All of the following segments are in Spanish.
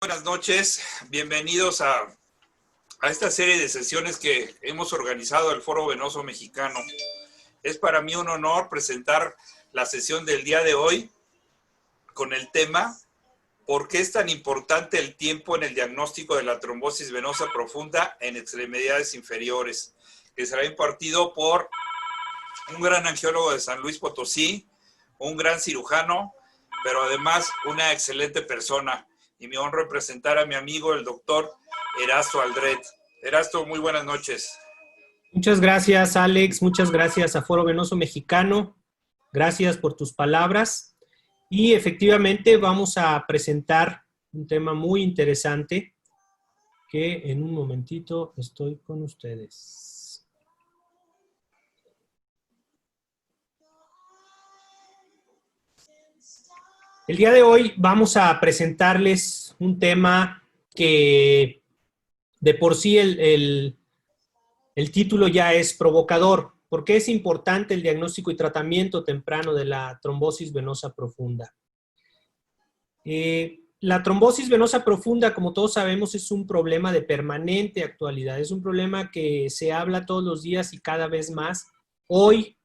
Buenas noches, bienvenidos a esta serie de sesiones que hemos organizado el Foro Venoso Mexicano. Es para mí un honor presentar la sesión del día de hoy con el tema ¿por qué es tan importante el tiempo en el diagnóstico de la trombosis venosa profunda en extremidades inferiores? Que será impartido por un gran angiólogo de San Luis Potosí, un gran cirujano, pero además una excelente persona. Y me honro presentar a mi amigo, el doctor Erasto Aldred. Erasto, muy buenas noches. Muchas gracias, Alex. Muchas gracias a Foro Venoso Mexicano. Gracias por tus palabras. Y efectivamente vamos a presentar un tema muy interesante que en un momentito estoy con ustedes. El día de hoy vamos a presentarles un tema que de por sí el título ya es provocador. ¿Por qué es importante el diagnóstico y tratamiento temprano de la trombosis venosa profunda? La trombosis venosa profunda, como todos sabemos, es un problema de permanente actualidad. Es un problema que se habla todos los días y cada vez más. Hoy,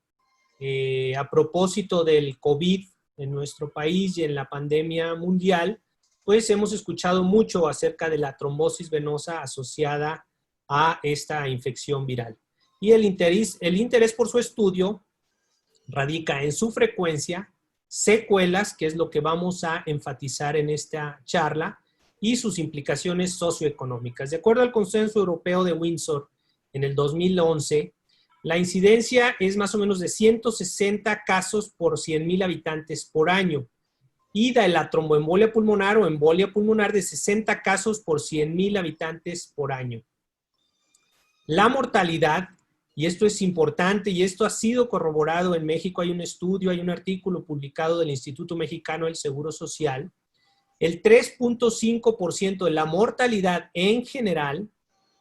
a propósito del COVID en nuestro país y en la pandemia mundial, pues hemos escuchado mucho acerca de la trombosis venosa asociada a esta infección viral. Y el interés por su estudio radica en su frecuencia, secuelas, que es lo que vamos a enfatizar en esta charla, y sus implicaciones socioeconómicas. De acuerdo al Consenso Europeo de Windsor, en el 2011, la incidencia es más o menos de 160 casos por 100,000 habitantes por año, y de la tromboembolia pulmonar o embolia pulmonar de 60 casos por 100,000 habitantes por año. La mortalidad, y esto es importante y esto ha sido corroborado en México, hay un estudio, hay un artículo publicado del Instituto Mexicano del Seguro Social, el 3.5% de la mortalidad en general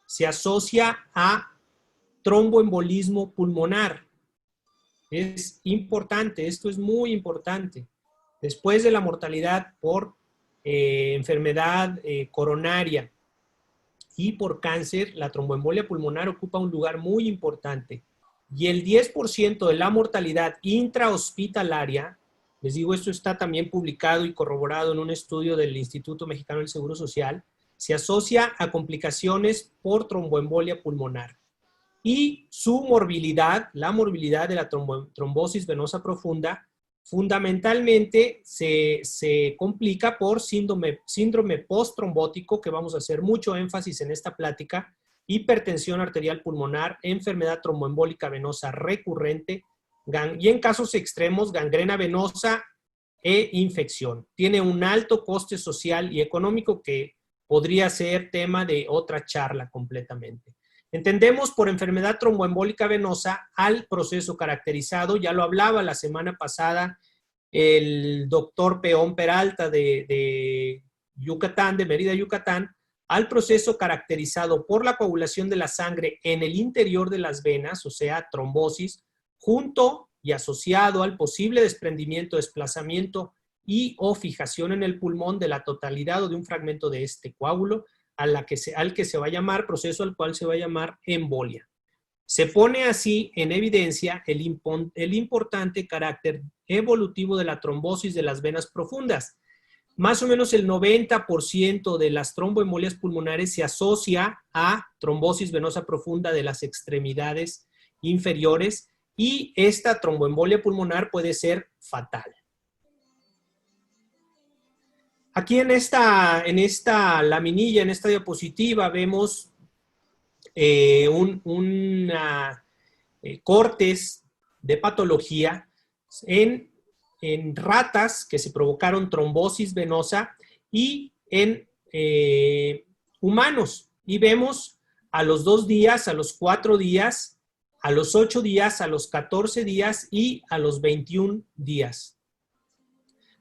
se asocia a tromboembolismo pulmonar. Es importante, esto es muy importante. Después de la mortalidad por enfermedad coronaria y por cáncer, la tromboembolia pulmonar ocupa un lugar muy importante. Y el 10% de la mortalidad intrahospitalaria, les digo, esto está también publicado y corroborado en un estudio del Instituto Mexicano del Seguro Social, se asocia a complicaciones por tromboembolia pulmonar. Y su morbilidad, la morbilidad de la trombosis venosa profunda, fundamentalmente se complica por síndrome posttrombótico, que vamos a hacer mucho énfasis en esta plática, hipertensión arterial pulmonar, enfermedad tromboembólica venosa recurrente, y en casos extremos, gangrena venosa e infección. Tiene un alto coste social y económico que podría ser tema de otra charla completamente. Entendemos por enfermedad tromboembólica venosa al proceso caracterizado, ya lo hablaba la semana pasada el doctor Peón Peralta de Yucatán, de Mérida, Yucatán, al proceso caracterizado por la coagulación de la sangre en el interior de las venas, o sea, trombosis, junto y asociado al posible desprendimiento, desplazamiento y o fijación en el pulmón de la totalidad o de un fragmento de este coágulo, al que se va a llamar, proceso al cual se va a llamar embolia. Se pone así en evidencia el importante carácter evolutivo de la trombosis de las venas profundas. Más o menos el 90% de las tromboembolias pulmonares se asocia a trombosis venosa profunda de las extremidades inferiores y esta tromboembolia pulmonar puede ser fatal. Aquí en esta laminilla, en esta diapositiva, vemos cortes de patología en ratas que se provocaron trombosis venosa y en humanos. Y vemos a los 2 días, a los 4 días, a los 8 días, a los 14 días y a los 21 días.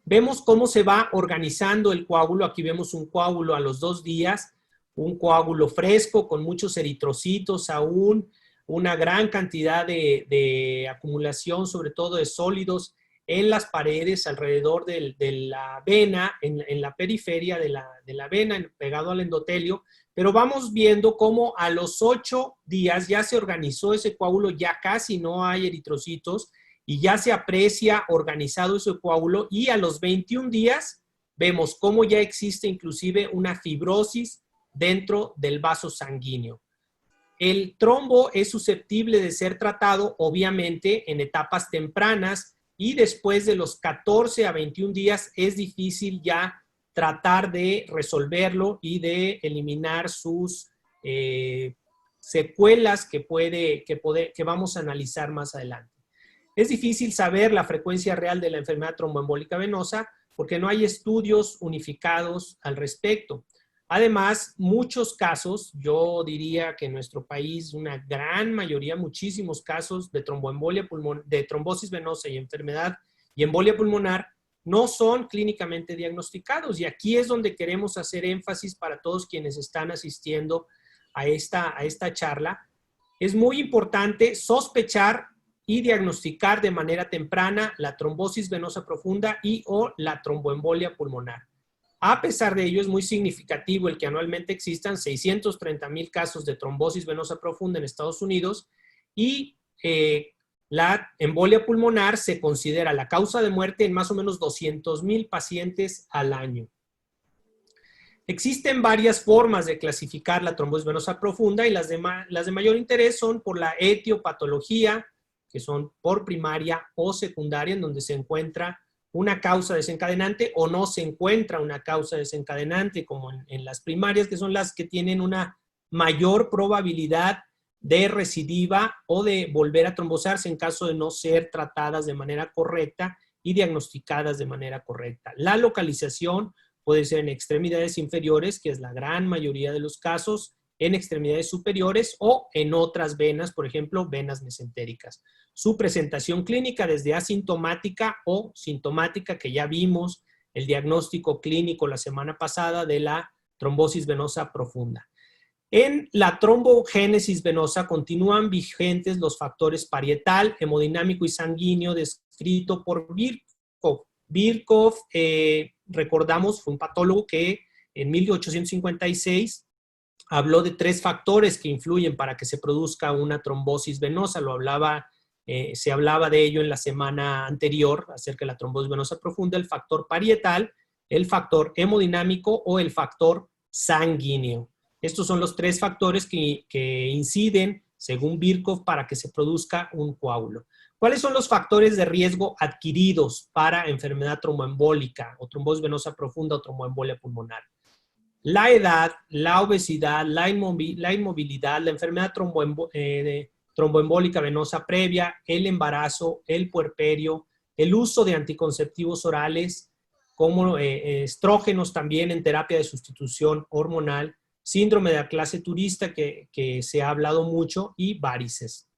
Vemos cómo se va organizando el coágulo. Aquí vemos un coágulo a los 2 días, un coágulo fresco con muchos eritrocitos aún, una gran cantidad de acumulación, sobre todo de sólidos en las paredes alrededor de la vena, en la periferia de la vena, pegado al endotelio, pero vamos viendo cómo a los 8 días ya se organizó ese coágulo, ya casi no hay eritrocitos y ya se aprecia organizado ese coágulo, y a los 21 días vemos cómo ya existe inclusive una fibrosis dentro del vaso sanguíneo. El trombo es susceptible de ser tratado, obviamente, en etapas tempranas, y después de los 14 a 21 días es difícil ya tratar de resolverlo y de eliminar sus secuelas que vamos a analizar más adelante. Es difícil saber la frecuencia real de la enfermedad tromboembólica venosa porque no hay estudios unificados al respecto. Además, muchos casos, yo diría que en nuestro país una gran mayoría, muchísimos casos de tromboembolia pulmonar, de trombosis venosa y enfermedad y embolia pulmonar no son clínicamente diagnosticados, y aquí es donde queremos hacer énfasis para todos quienes están asistiendo a esta charla. Es muy importante sospechar y diagnosticar de manera temprana la trombosis venosa profunda y o la tromboembolia pulmonar. A pesar de ello, es muy significativo el que anualmente existan 630,000 casos de trombosis venosa profunda en Estados Unidos, y la embolia pulmonar se considera la causa de muerte en más o menos 200,000 pacientes al año. Existen varias formas de clasificar la trombosis venosa profunda, y las de mayor interés son por la etiopatología, que son por primaria o secundaria, en donde se encuentra una causa desencadenante o no se encuentra una causa desencadenante, como en las primarias, que son las que tienen una mayor probabilidad de recidiva o de volver a trombosarse en caso de no ser tratadas de manera correcta y diagnosticadas de manera correcta. La localización puede ser en extremidades inferiores, que es la gran mayoría de los casos, en extremidades superiores o en otras venas, por ejemplo, venas mesentéricas. Su presentación clínica desde asintomática o sintomática, que ya vimos el diagnóstico clínico la semana pasada de la trombosis venosa profunda. En la trombogénesis venosa continúan vigentes los factores parietal, hemodinámico y sanguíneo descrito por Birkhoff. Birkhoff, recordamos, fue un patólogo que en 1856 habló de 3 factores que influyen para que se produzca una trombosis venosa. Se hablaba de ello en la semana anterior acerca de la trombosis venosa profunda: el factor parietal, el factor hemodinámico o el factor sanguíneo. Estos son los 3 factores que inciden, según Birkhoff, para que se produzca un coágulo. ¿Cuáles son los factores de riesgo adquiridos para enfermedad tromboembólica o trombosis venosa profunda o tromboembolia pulmonar? La edad, la obesidad, la inmovilidad, la enfermedad tromboembólica venosa previa, el embarazo, el puerperio, el uso de anticonceptivos orales, como estrógenos también en terapia de sustitución hormonal, síndrome de la clase turista que se ha hablado mucho, y varices.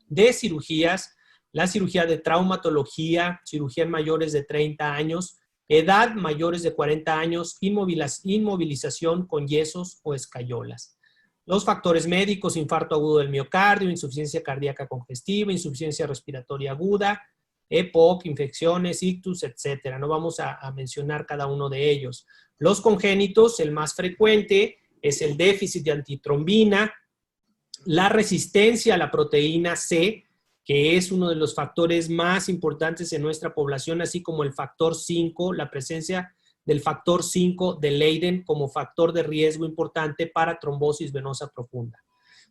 De cirugías, la cirugía de traumatología, cirugía en mayores de 30 años, edad mayores de 40 años, inmovilización con yesos o escayolas. Los factores médicos: infarto agudo del miocardio, insuficiencia cardíaca congestiva, insuficiencia respiratoria aguda, EPOC, infecciones, ictus, etc. No vamos a mencionar cada uno de ellos. Los congénitos, el más frecuente es el déficit de antitrombina, la resistencia a la proteína C, que es uno de los factores más importantes en nuestra población, así como el factor 5, la presencia del factor 5 de Leiden como factor de riesgo importante para trombosis venosa profunda.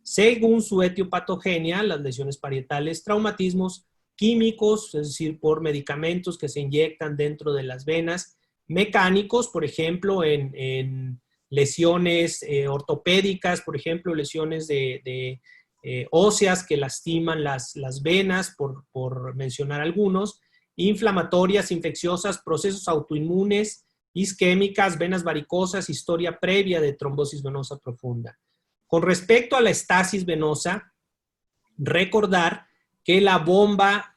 Según su etiopatogenia, las lesiones parietales, traumatismos químicos, es decir, por medicamentos que se inyectan dentro de las venas, mecánicos, por ejemplo, en lesiones ortopédicas, por ejemplo, lesiones óseas que lastiman las venas, por mencionar algunos, inflamatorias, infecciosas, procesos autoinmunes, isquémicas, venas varicosas, historia previa de trombosis venosa profunda. Con respecto a la estasis venosa, recordar que la bomba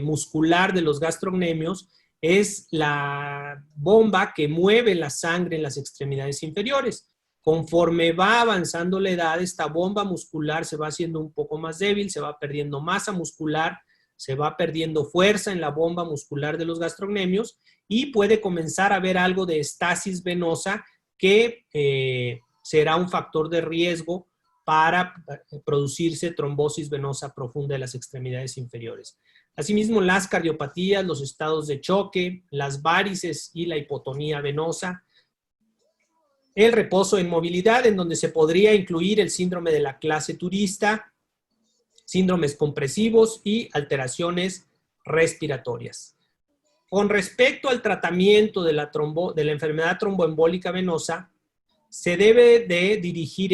muscular de los gastrocnemios es la bomba que mueve la sangre en las extremidades inferiores. Conforme va avanzando la edad, esta bomba muscular se va haciendo un poco más débil, se va perdiendo masa muscular, se va perdiendo fuerza en la bomba muscular de los gastrocnemios y puede comenzar a haber algo de estasis venosa que será un factor de riesgo para producirse trombosis venosa profunda de las extremidades inferiores. Asimismo, las cardiopatías, los estados de choque, las várices y la hipotonía venosa, el reposo en movilidad, en donde se podría incluir el síndrome de la clase turista, síndromes compresivos y alteraciones respiratorias. Con respecto al tratamiento de la enfermedad tromboembólica venosa, se debe de dirigir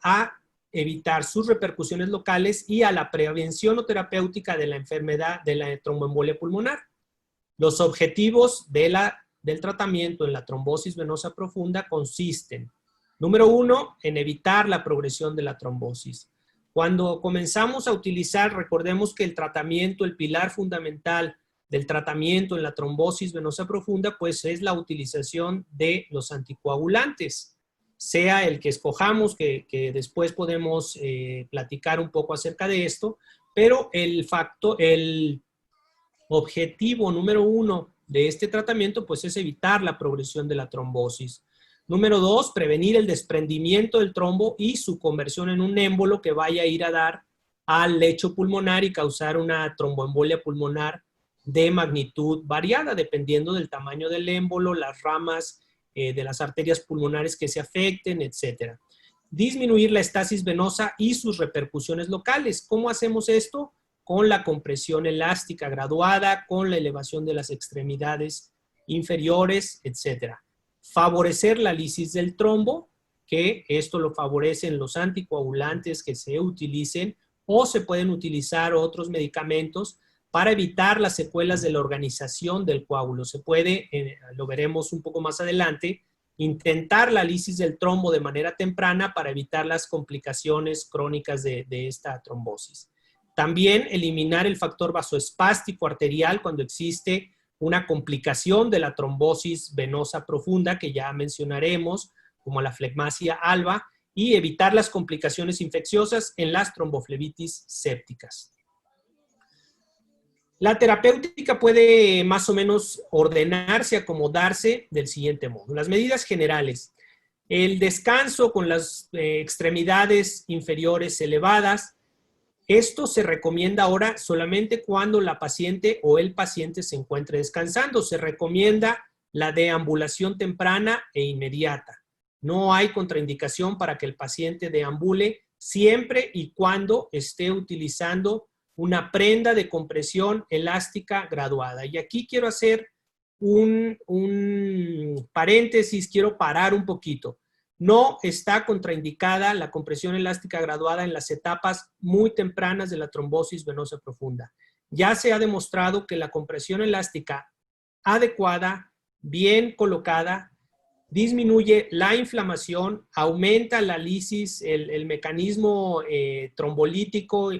a evitar sus repercusiones locales y a la prevención o terapéutica de la enfermedad de la tromboembolia pulmonar. Los objetivos del tratamiento en la trombosis venosa profunda consisten, número 1, en evitar la progresión de la trombosis. Cuando comenzamos a utilizar, recordemos que el tratamiento, el pilar fundamental del tratamiento en la trombosis venosa profunda, pues es la utilización de los anticoagulantes, sea el que escojamos, que después podemos platicar un poco acerca de esto, pero el objetivo número 1 de este tratamiento pues es evitar la progresión de la trombosis. Número 2, prevenir el desprendimiento del trombo y su conversión en un émbolo que vaya a ir a dar al lecho pulmonar y causar una tromboembolia pulmonar de magnitud variada, dependiendo del tamaño del émbolo, las ramas de las arterias pulmonares que se afecten, etc. Disminuir la estasis venosa y sus repercusiones locales. ¿Cómo hacemos esto? Con la compresión elástica graduada, con la elevación de las extremidades inferiores, etc. Favorecer la lisis del trombo, que esto lo favorecen los anticoagulantes que se utilicen, o se pueden utilizar otros medicamentos para evitar las secuelas de la organización del coágulo. Se puede, lo veremos un poco más adelante, intentar la lisis del trombo de manera temprana para evitar las complicaciones crónicas de esta trombosis. También eliminar el factor vasoespástico arterial cuando existe una complicación de la trombosis venosa profunda, que ya mencionaremos, como la flegmasia alba, y evitar las complicaciones infecciosas en las tromboflebitis sépticas. La terapéutica puede más o menos ordenarse, acomodarse del siguiente modo. Las medidas generales. El descanso con las extremidades inferiores elevadas. Esto se recomienda ahora solamente cuando la paciente o el paciente se encuentre descansando. Se recomienda la deambulación temprana e inmediata. No hay contraindicación para que el paciente deambule siempre y cuando esté utilizando una prenda de compresión elástica graduada. Y aquí quiero hacer un paréntesis, quiero parar un poquito. No está contraindicada la compresión elástica graduada en las etapas muy tempranas de la trombosis venosa profunda. Ya se ha demostrado que la compresión elástica adecuada, bien colocada, disminuye la inflamación, aumenta la lisis, el mecanismo trombolítico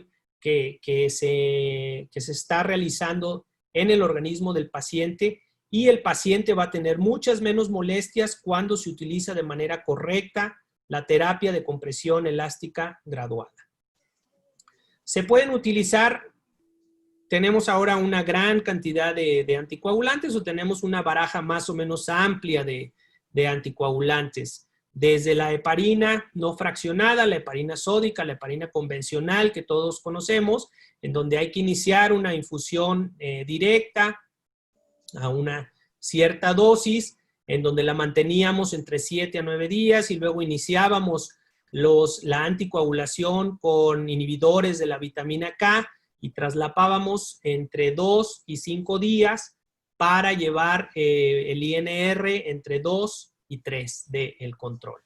que se está realizando en el organismo del paciente, y el paciente va a tener muchas menos molestias cuando se utiliza de manera correcta la terapia de compresión elástica graduada. Se pueden utilizar, tenemos ahora una gran cantidad de anticoagulantes, o tenemos una baraja más o menos amplia de anticoagulantes. Desde la heparina no fraccionada, la heparina sódica, la heparina convencional que todos conocemos, en donde hay que iniciar una infusión directa a una cierta dosis, en donde la manteníamos entre 7 a 9 días y luego iniciábamos la anticoagulación con inhibidores de la vitamina K y traslapábamos entre 2 y 5 días para llevar el INR entre 2 y 3 del control.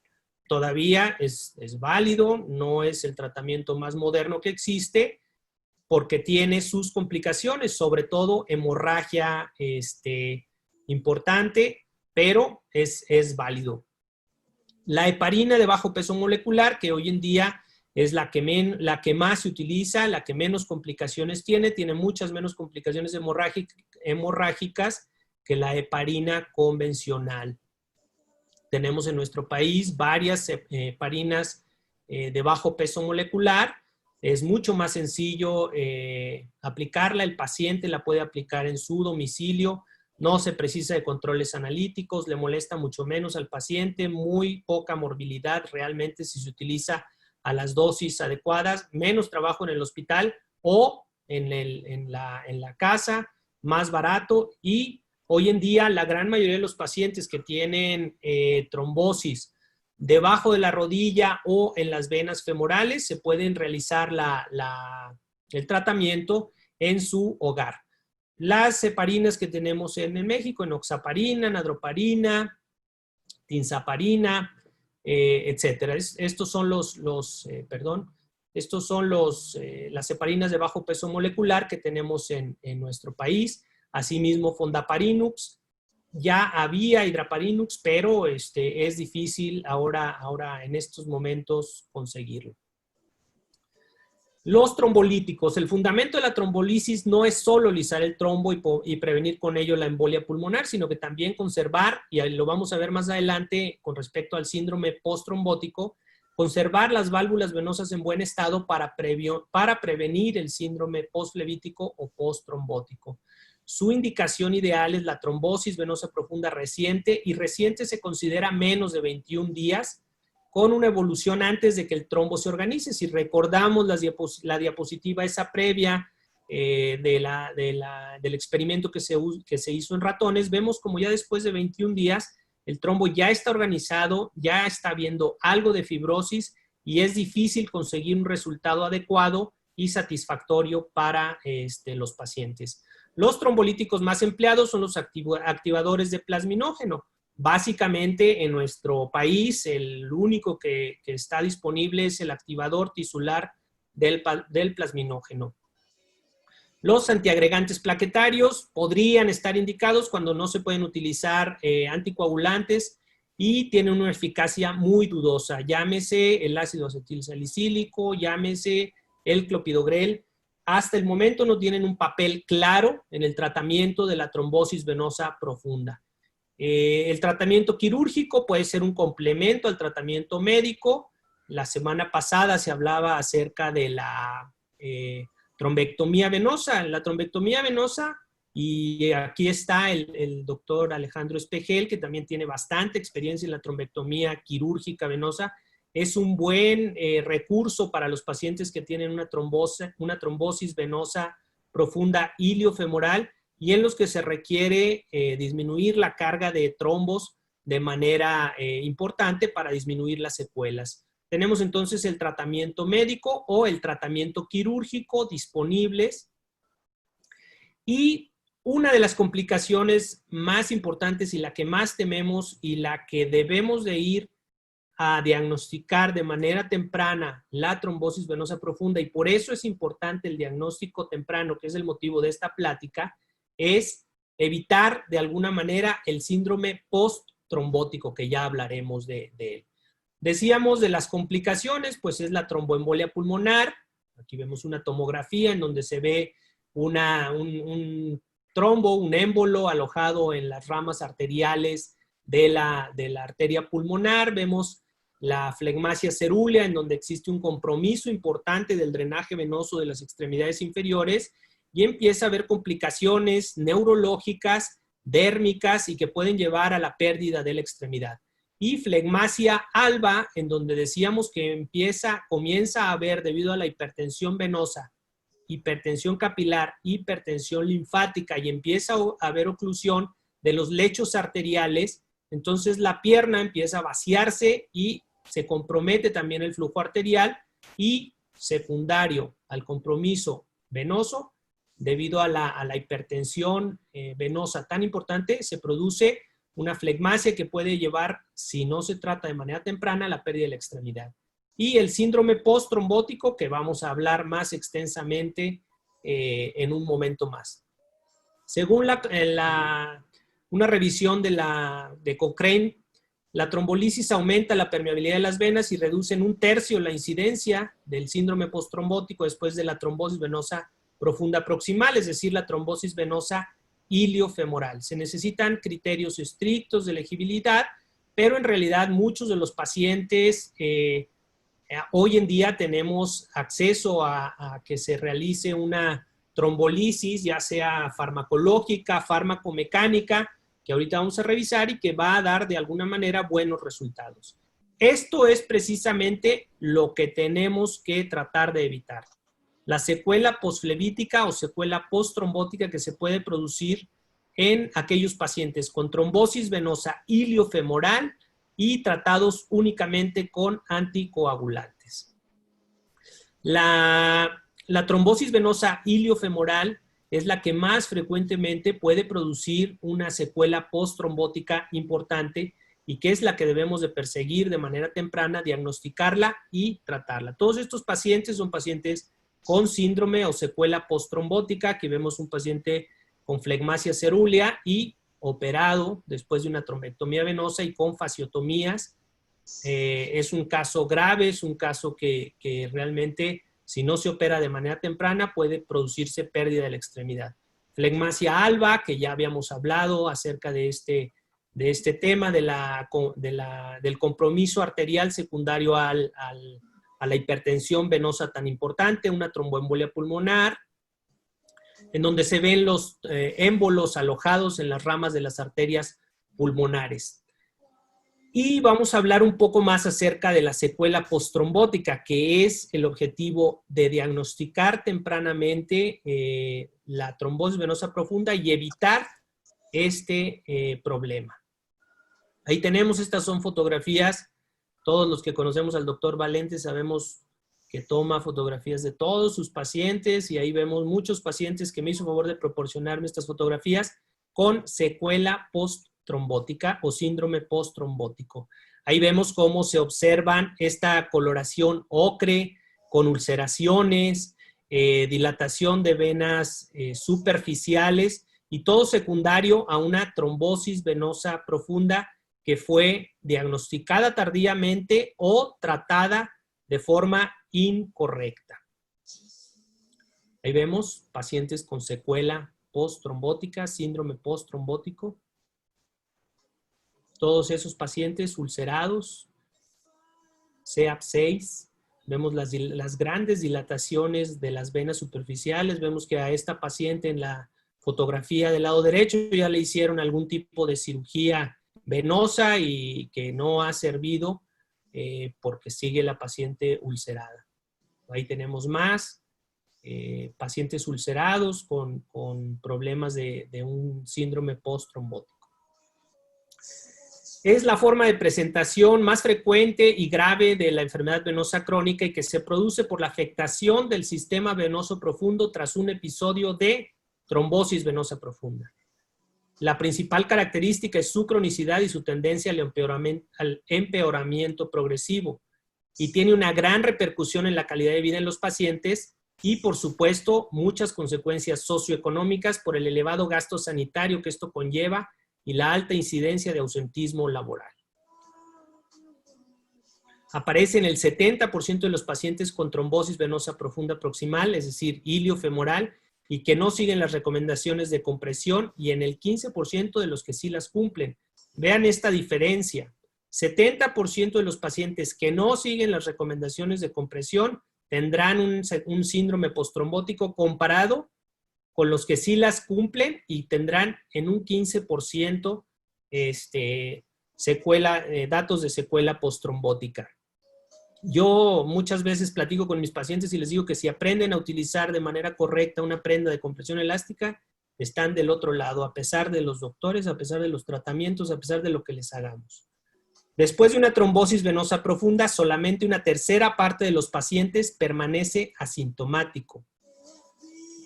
Todavía es válido, no es el tratamiento más moderno que existe, porque tiene sus complicaciones, sobre todo hemorragia importante, pero es válido. La heparina de bajo peso molecular, que hoy en día es la que más se utiliza, la que menos complicaciones tiene muchas menos complicaciones hemorrágicas que la heparina convencional. Tenemos en nuestro país varias heparinas de bajo peso molecular, Es mucho más sencillo aplicarla, el paciente la puede aplicar en su domicilio, no se precisa de controles analíticos, le molesta mucho menos al paciente, muy poca morbilidad realmente si se utiliza a las dosis adecuadas, menos trabajo en el hospital o en la casa, más barato. Y hoy en día la gran mayoría de los pacientes que tienen trombosis debajo de la rodilla o en las venas femorales se pueden realizar el tratamiento en su hogar. Las heparinas que tenemos en México, enoxaparina, nadroparina, tinzaparina, etcétera. Estos son las heparinas de bajo peso molecular que tenemos en nuestro país. Asimismo, fondaparinux. Ya había hidraparinux, pero es difícil ahora en estos momentos conseguirlo. Los trombolíticos. El fundamento de la trombolisis no es solo lisar el trombo y prevenir con ello la embolia pulmonar, sino que también conservar, y lo vamos a ver más adelante con respecto al síndrome postrombótico, conservar las válvulas venosas en buen estado para prevenir el síndrome postflevítico o posttrombótico. Su indicación ideal es la trombosis venosa profunda reciente, y reciente se considera menos de 21 días, con una evolución antes de que el trombo se organice. Si recordamos la diapositiva esa previa del experimento que se hizo en ratones, vemos como ya después de 21 días el trombo ya está organizado, ya está habiendo algo de fibrosis y es difícil conseguir un resultado adecuado y satisfactorio para los pacientes. Los trombolíticos más empleados son los activadores de plasminógeno. Básicamente en nuestro país el único que está disponible es el activador tisular del plasminógeno. Los antiagregantes plaquetarios podrían estar indicados cuando no se pueden utilizar anticoagulantes y tienen una eficacia muy dudosa. Llámese el ácido acetilsalicílico, llámese el clopidogrel. Hasta el momento no tienen un papel claro en el tratamiento de la trombosis venosa profunda. El tratamiento quirúrgico puede ser un complemento al tratamiento médico. La semana pasada se hablaba acerca de la trombectomía venosa. La trombectomía venosa, y aquí está el doctor Alejandro Espejel, que también tiene bastante experiencia en la trombectomía quirúrgica venosa, es un buen recurso para los pacientes que tienen una trombosis venosa profunda iliofemoral, y en los que se requiere disminuir la carga de trombos de manera importante para disminuir las secuelas. Tenemos entonces el tratamiento médico o el tratamiento quirúrgico disponibles. Y una de las complicaciones más importantes y la que más tememos y la que debemos de ir a diagnosticar de manera temprana la trombosis venosa profunda, y por eso es importante el diagnóstico temprano, que es el motivo de esta plática, es evitar de alguna manera el síndrome posttrombótico, que ya hablaremos de él. Decíamos de las complicaciones, pues es la tromboembolia pulmonar. Aquí vemos una tomografía en donde se ve un trombo, un émbolo alojado en las ramas arteriales de la arteria pulmonar. Vemos la flegmasia cerúlea, en donde existe un compromiso importante del drenaje venoso de las extremidades inferiores, y empieza a haber complicaciones neurológicas, dérmicas, y que pueden llevar a la pérdida de la extremidad. Y flegmasia alba, en donde decíamos que comienza a haber, debido a la hipertensión venosa, hipertensión capilar, hipertensión linfática, y empieza a haber oclusión de los lechos arteriales. Entonces la pierna empieza a vaciarse y se compromete también el flujo arterial, y secundario al compromiso venoso, debido a la hipertensión venosa tan importante, se produce una flegmasia que puede llevar, si no se trata de manera temprana, a la pérdida de la extremidad. Y el síndrome posttrombótico, que vamos a hablar más extensamente en un momento más. Según una revisión de Cochrane, la trombolisis aumenta la permeabilidad de las venas y reduce en 1/3 la incidencia del síndrome posttrombótico después de la trombosis venosa profunda proximal, es decir, la trombosis venosa iliofemoral. Se necesitan criterios estrictos de elegibilidad, pero en realidad muchos de los pacientes Hoy en día tenemos acceso a que se realice una trombolisis, ya sea farmacológica, farmacomecánica, que ahorita vamos a revisar y que va a dar de alguna manera buenos resultados. Esto es precisamente lo que tenemos que tratar de evitar. La secuela posflevítica o secuela posttrombótica que se puede producir en aquellos pacientes con trombosis venosa iliofemoral y tratados únicamente con anticoagulantes. La trombosis venosa iliofemoral es la que más frecuentemente puede producir una secuela posttrombótica importante y que es la que debemos de perseguir de manera temprana, diagnosticarla y tratarla. Todos estos pacientes son pacientes con síndrome o secuela posttrombótica. Aquí vemos un paciente con flegmasia cerúlea y operado después de una trombectomía venosa y con fasciotomías. Es un caso grave, es un caso que realmente, si no se opera de manera temprana, puede producirse pérdida de la extremidad. Flegmasia alba, que ya habíamos hablado acerca de este tema, del compromiso arterial secundario a la hipertensión venosa tan importante, una tromboembolia pulmonar, en donde se ven los émbolos alojados en las ramas de las arterias pulmonares. Y vamos a hablar un poco más acerca de la secuela posttrombótica, que es el objetivo de diagnosticar tempranamente la trombosis venosa profunda y evitar este problema. Ahí tenemos, estas son fotografías. Todos los que conocemos al doctor Valente sabemos que toma fotografías de todos sus pacientes y ahí vemos muchos pacientes que me hizo favor de proporcionarme estas fotografías con secuela posttrombótica o síndrome posttrombótico. Ahí vemos cómo se observan esta coloración ocre con ulceraciones, dilatación de venas superficiales y todo secundario a una trombosis venosa profunda que fue diagnosticada tardíamente o tratada de forma incorrecta. Ahí vemos pacientes con secuela posttrombótica, síndrome posttrombótico. Todos esos pacientes ulcerados, CEAP6. Vemos las grandes dilataciones de las venas superficiales. Vemos que a esta paciente en la fotografía del lado derecho ya le hicieron algún tipo de cirugía venosa y que no ha servido porque sigue la paciente ulcerada. Ahí tenemos más pacientes ulcerados con problemas de un síndrome posttrombótico. Es la forma de presentación más frecuente y grave de la enfermedad venosa crónica y que se produce por la afectación del sistema venoso profundo tras un episodio de trombosis venosa profunda. La principal característica es su cronicidad y su tendencia al empeoramiento progresivo y tiene una gran repercusión en la calidad de vida en los pacientes y, por supuesto, muchas consecuencias socioeconómicas por el elevado gasto sanitario que esto conlleva y la alta incidencia de ausentismo laboral. Aparece en el 70% de los pacientes con trombosis venosa profunda proximal, es decir, iliofemoral, y que no siguen las recomendaciones de compresión, y en el 15% de los que sí las cumplen. Vean esta diferencia. 70% de los pacientes que no siguen las recomendaciones de compresión tendrán un síndrome posttrombótico comparado con los que sí las cumplen y tendrán en un 15% datos de secuela posttrombótica. Yo muchas veces platico con mis pacientes y les digo que si aprenden a utilizar de manera correcta una prenda de compresión elástica, están del otro lado, a pesar de los doctores, a pesar de los tratamientos, a pesar de lo que les hagamos. Después de una trombosis venosa profunda, solamente una tercera parte de los pacientes permanece asintomático.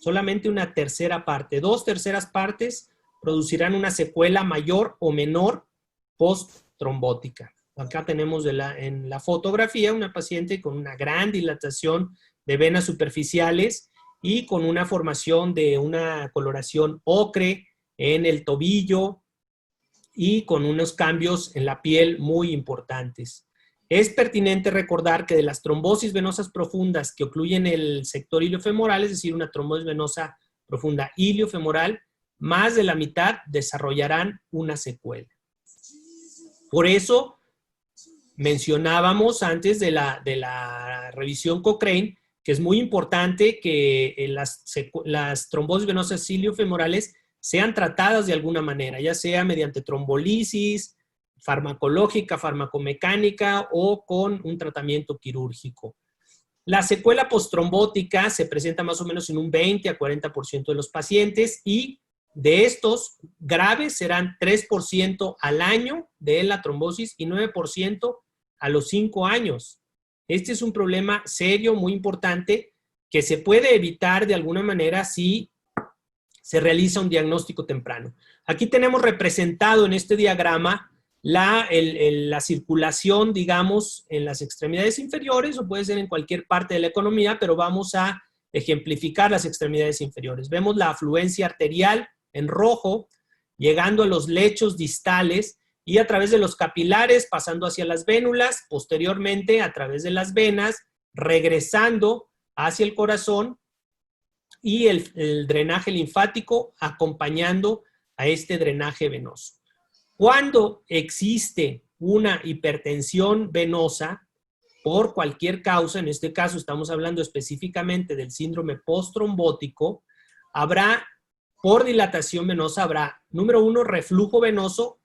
Solamente una tercera parte. 2/3 partes producirán una secuela mayor o menor post-trombótica. Acá tenemos en la fotografía una paciente con una gran dilatación de venas superficiales y con una formación de una coloración ocre en el tobillo y con unos cambios en la piel muy importantes. Es pertinente recordar que de las trombosis venosas profundas que ocluyen el sector iliofemoral, es decir, una trombosis venosa profunda iliofemoral, más de la mitad desarrollarán una secuela. Por eso, mencionábamos antes de la revisión Cochrane, que es muy importante que las trombosis venosas iliofemorales sean tratadas de alguna manera, ya sea mediante trombolisis, farmacológica, farmacomecánica o con un tratamiento quirúrgico. La secuela postrombótica se presenta más o menos en un 20 a 40% de los pacientes y de estos graves serán 3% al año de la trombosis y 9% a los 5 años. Este es un problema serio, muy importante, que se puede evitar de alguna manera si se realiza un diagnóstico temprano. Aquí tenemos representado en este diagrama la circulación, digamos, en las extremidades inferiores, o puede ser en cualquier parte de la economía, pero vamos a ejemplificar las extremidades inferiores. Vemos la afluencia arterial en rojo, llegando a los lechos distales y a través de los capilares, pasando hacia las vénulas, posteriormente a través de las venas, regresando hacia el corazón y el drenaje linfático acompañando a este drenaje venoso. Cuando existe una hipertensión venosa, por cualquier causa, en este caso estamos hablando específicamente del síndrome postrombótico, habrá, por dilatación venosa, habrá, número 1, reflujo venoso,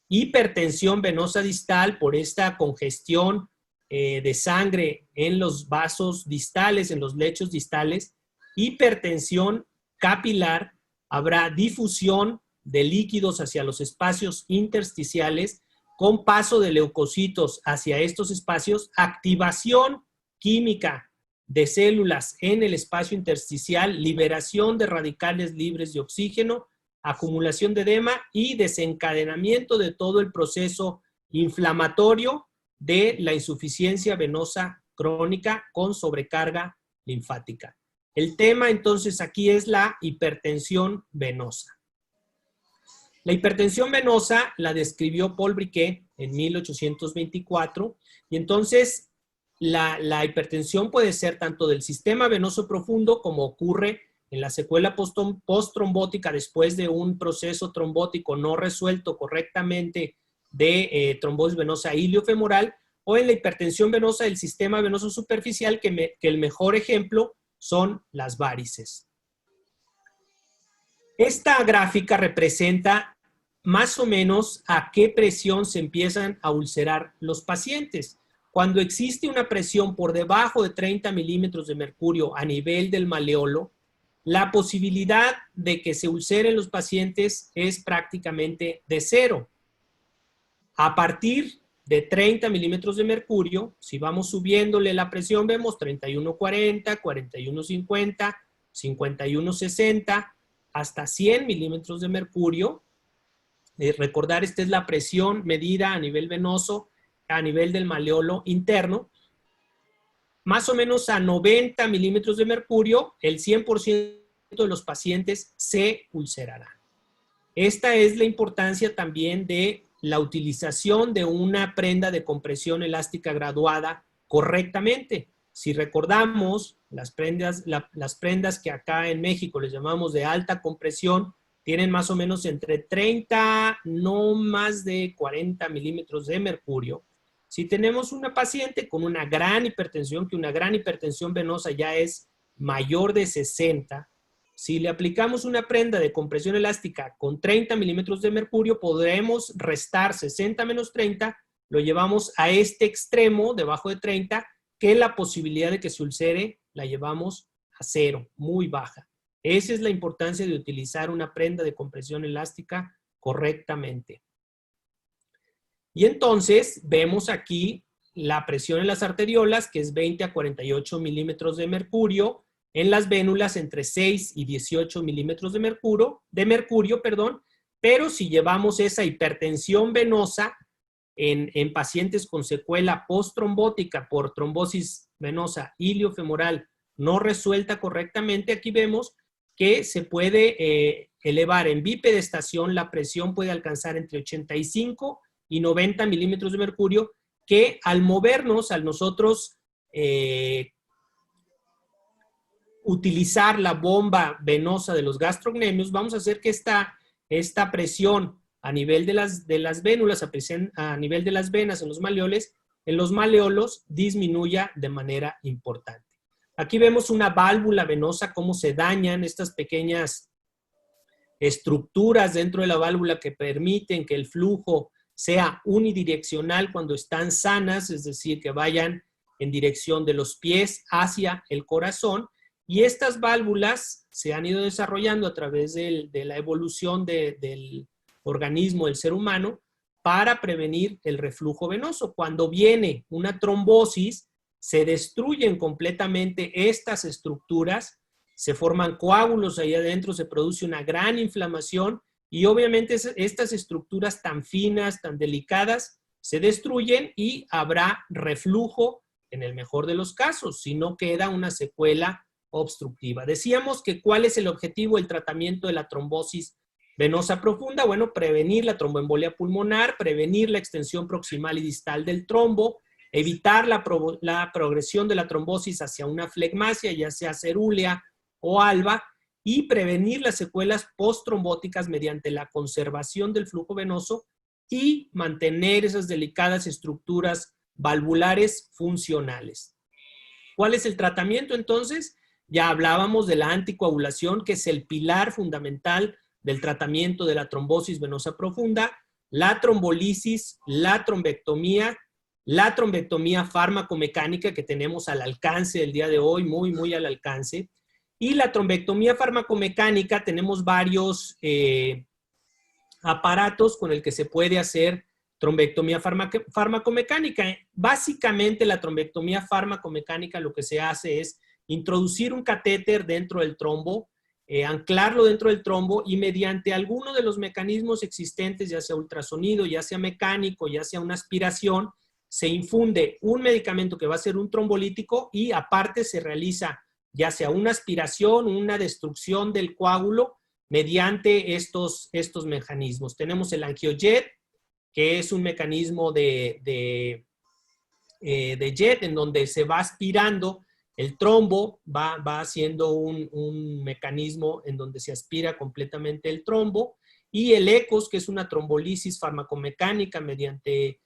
hipertensión venosa distal por esta congestión de sangre en los vasos distales, en los lechos distales, hipertensión capilar, habrá difusión de líquidos hacia los espacios intersticiales con paso de leucocitos hacia estos espacios, activación química de células en el espacio intersticial, liberación de radicales libres de oxígeno, acumulación de edema y desencadenamiento de todo el proceso inflamatorio de la insuficiencia venosa crónica con sobrecarga linfática. El tema entonces aquí es la hipertensión venosa. La hipertensión venosa la describió Paul Briquet en 1824 y entonces la hipertensión puede ser tanto del sistema venoso profundo como ocurre en la secuela postrombótica después de un proceso trombótico no resuelto correctamente de trombosis venosa iliofemoral o en la hipertensión venosa del sistema venoso superficial que el mejor ejemplo son las varices. Esta gráfica representa más o menos a qué presión se empiezan a ulcerar los pacientes. Cuando existe una presión por debajo de 30 milímetros de mercurio a nivel del maleolo, la posibilidad de que se ulceren los pacientes es prácticamente de cero. A partir de 30 milímetros de mercurio, si vamos subiéndole la presión, vemos 31,40, 41,50, 51,60, hasta 100 milímetros de mercurio. Recordar, esta es la presión medida a nivel venoso, a nivel del maleolo interno. Más o menos a 90 milímetros de mercurio, el 100% de los pacientes se ulcerarán. Esta es la importancia también de la utilización de una prenda de compresión elástica graduada correctamente. Si recordamos, las prendas que acá en México les llamamos de alta compresión, tienen más o menos entre 30, no más de 40 milímetros de mercurio. Si tenemos una paciente con una gran hipertensión, que una gran hipertensión venosa ya es mayor de 60, si le aplicamos una prenda de compresión elástica con 30 milímetros de mercurio, podremos restar 60 menos 30, lo llevamos a este extremo, debajo de 30, que la posibilidad de que se ulcere la llevamos a cero, muy baja. Esa es la importancia de utilizar una prenda de compresión elástica correctamente. Y entonces vemos aquí la presión en las arteriolas, que es 20 a 48 milímetros de mercurio, en las vénulas entre 6 y 18 milímetros de mercurio, pero si llevamos esa hipertensión venosa en pacientes con secuela postrombótica por trombosis venosa iliofemoral no resuelta correctamente, aquí vemos que se puede elevar en bipedestación, la presión puede alcanzar entre 85 y 90 milímetros de mercurio, que al movernos, al nosotros utilizar la bomba venosa de los gastrocnemios, vamos a hacer que esta presión a nivel de las vénulas, a nivel de las venas en los maleoles, en los maleolos disminuya de manera importante. Aquí vemos una válvula venosa, cómo se dañan estas pequeñas estructuras dentro de la válvula que permiten que el flujo sea unidireccional cuando están sanas, es decir, que vayan en dirección de los pies hacia el corazón. Y estas válvulas se han ido desarrollando a través de la evolución del organismo del ser humano para prevenir el reflujo venoso. Cuando viene una trombosis, se destruyen completamente estas estructuras, se forman coágulos ahí adentro, se produce una gran inflamación y obviamente estas estructuras tan finas, tan delicadas, se destruyen y habrá reflujo en el mejor de los casos, si no queda una secuela obstructiva. Decíamos que ¿cuál es el objetivo del tratamiento de la trombosis venosa profunda? Bueno, prevenir la tromboembolia pulmonar, prevenir la extensión proximal y distal del trombo, evitar la progresión de la trombosis hacia una flegmasia, ya sea cerúlea o alba, y prevenir las secuelas posttrombóticas mediante la conservación del flujo venoso y mantener esas delicadas estructuras valvulares funcionales. ¿Cuál es el tratamiento entonces? Ya hablábamos de la anticoagulación, que es el pilar fundamental del tratamiento de la trombosis venosa profunda, la trombolisis, la trombectomía fármaco-mecánica que tenemos al alcance el día de hoy, muy al alcance. Y la trombectomía fármaco-mecánica, tenemos varios aparatos con el que se puede hacer trombectomía fármaco-mecánica. Básicamente la trombectomía fármaco-mecánica lo que se hace es introducir un catéter dentro del trombo, anclarlo dentro del trombo y mediante alguno de los mecanismos existentes, ya sea ultrasonido, ya sea mecánico, ya sea una aspiración, se infunde un medicamento que va a ser un trombolítico y aparte se realiza ya sea una aspiración, una destrucción del coágulo mediante estos mecanismos. Tenemos el angiojet, que es un mecanismo de jet en donde se va aspirando el trombo, va haciendo un mecanismo en donde se aspira completamente el trombo, y el ECOS, que es una trombolisis farmacomecánica mediante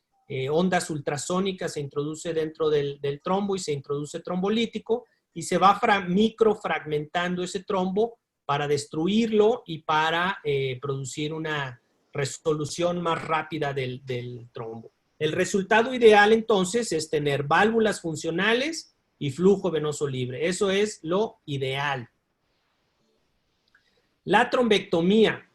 ondas ultrasónicas, se introduce dentro del trombo y se introduce trombolítico, y se va microfragmentando ese trombo para destruirlo y para producir una resolución más rápida del trombo. El resultado ideal entonces es tener válvulas funcionales y flujo venoso libre. Eso es lo ideal. La trombectomía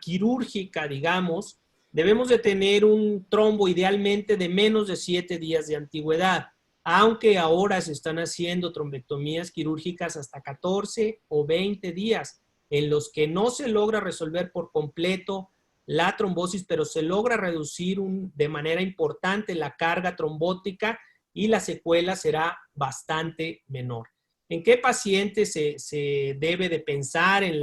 quirúrgica, digamos, debemos de tener un trombo idealmente de menos de 7 días de antigüedad, aunque ahora se están haciendo trombectomías quirúrgicas hasta 14 o 20 días, en los que no se logra resolver por completo la trombosis, pero se logra reducir de manera importante la carga trombótica y la secuela será bastante menor. ¿En qué paciente se debe de pensar en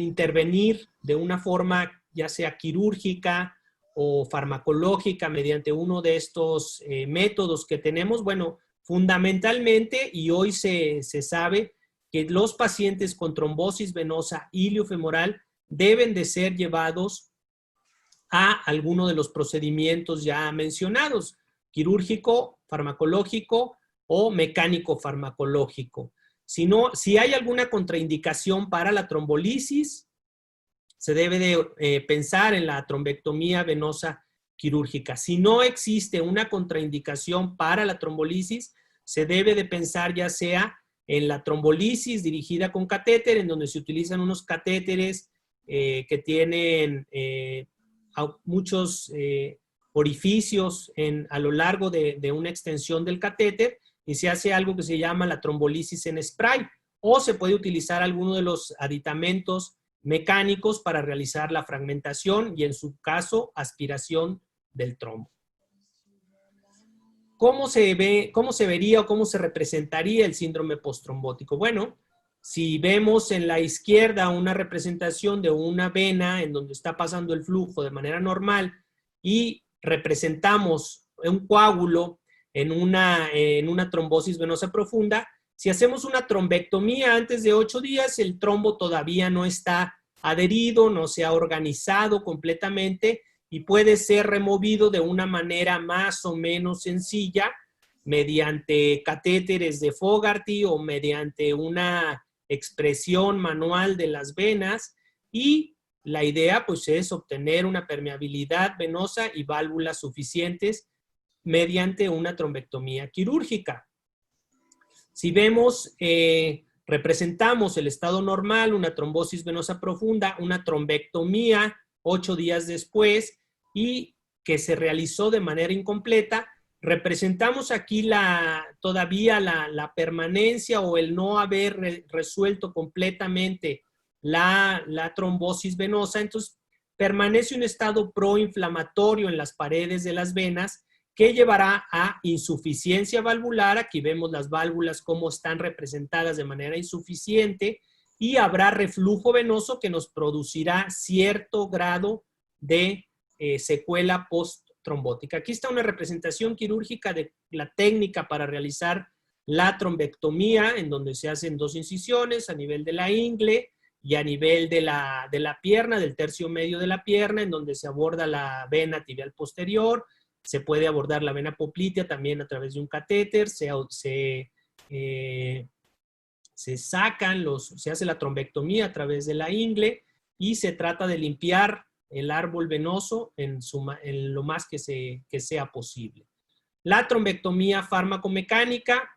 intervenir de una forma ya sea quirúrgica o farmacológica mediante uno de estos métodos que tenemos? Bueno, fundamentalmente, y hoy se sabe que los pacientes con trombosis venosa iliofemoral deben de ser llevados a alguno de los procedimientos ya mencionados, quirúrgico, farmacológico o mecánico farmacológico. Si hay alguna contraindicación para la trombolisis, se debe de pensar en la trombectomía venosa quirúrgica. Si no existe una contraindicación para la trombolisis, se debe de pensar ya sea en la trombolisis dirigida con catéter, en donde se utilizan unos catéteres que tienen muchos orificios a lo largo de una extensión del catéter, y se hace algo que se llama la trombolisis en spray, o se puede utilizar alguno de los aditamentos mecánicos para realizar la fragmentación y en su caso aspiración del trombo. ¿Cómo se vería o cómo se representaría el síndrome postrombótico? Bueno, si vemos en la izquierda una representación de una vena en donde está pasando el flujo de manera normal y representamos un coágulo en una trombosis venosa profunda, si hacemos una trombectomía antes de 8 días, el trombo todavía no está adherido, no se ha organizado completamente y puede ser removido de una manera más o menos sencilla mediante catéteres de Fogarty o mediante una expresión manual de las venas, y la idea pues es obtener una permeabilidad venosa y válvulas suficientes mediante una trombectomía quirúrgica. Si vemos, representamos el estado normal, una trombosis venosa profunda, una trombectomía 8 días después y que se realizó de manera incompleta. Representamos aquí todavía la permanencia o el no haber resuelto completamente la trombosis venosa. Entonces, permanece un estado proinflamatorio en las paredes de las venas que llevará a insuficiencia valvular. Aquí vemos las válvulas cómo están representadas de manera insuficiente, y habrá reflujo venoso que nos producirá cierto grado de secuela post-trombótica. Aquí está una representación quirúrgica de la técnica para realizar la trombectomía, en donde se hacen 2 incisiones a nivel de la ingle y a nivel de la pierna, del tercio medio de la pierna, en donde se aborda la vena tibial posterior. Se puede abordar la vena poplitea también a través de un catéter, se hace la trombectomía a través de la ingle y se trata de limpiar el árbol venoso en lo más que sea posible. La trombectomía fármaco-mecánica,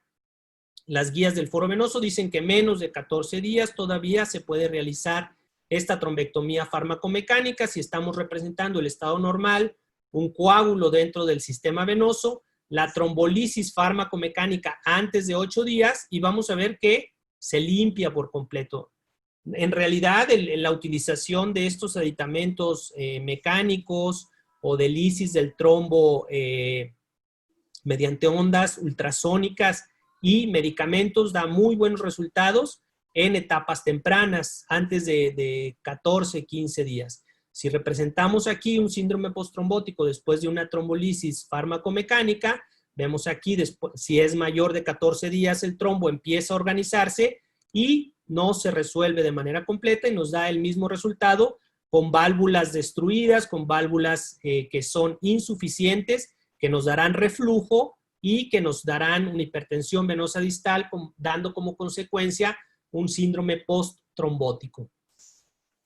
las guías del foro venoso dicen que menos de 14 días todavía se puede realizar esta trombectomía fármaco-mecánica si estamos representando el estado normal, un coágulo dentro del sistema venoso, la trombolisis fármaco-mecánica antes de 8 días, y vamos a ver que se limpia por completo. En realidad, la utilización de estos aditamentos mecánicos o de lisis del trombo mediante ondas ultrasónicas y medicamentos da muy buenos resultados en etapas tempranas, antes de 14, 15 días. Si representamos aquí un síndrome postrombótico después de una trombolisis fármaco-mecánica, vemos aquí, si es mayor de 14 días, el trombo empieza a organizarse y no se resuelve de manera completa y nos da el mismo resultado con válvulas destruidas, con válvulas que son insuficientes, que nos darán reflujo y que nos darán una hipertensión venosa distal, dando como consecuencia un síndrome posttrombótico.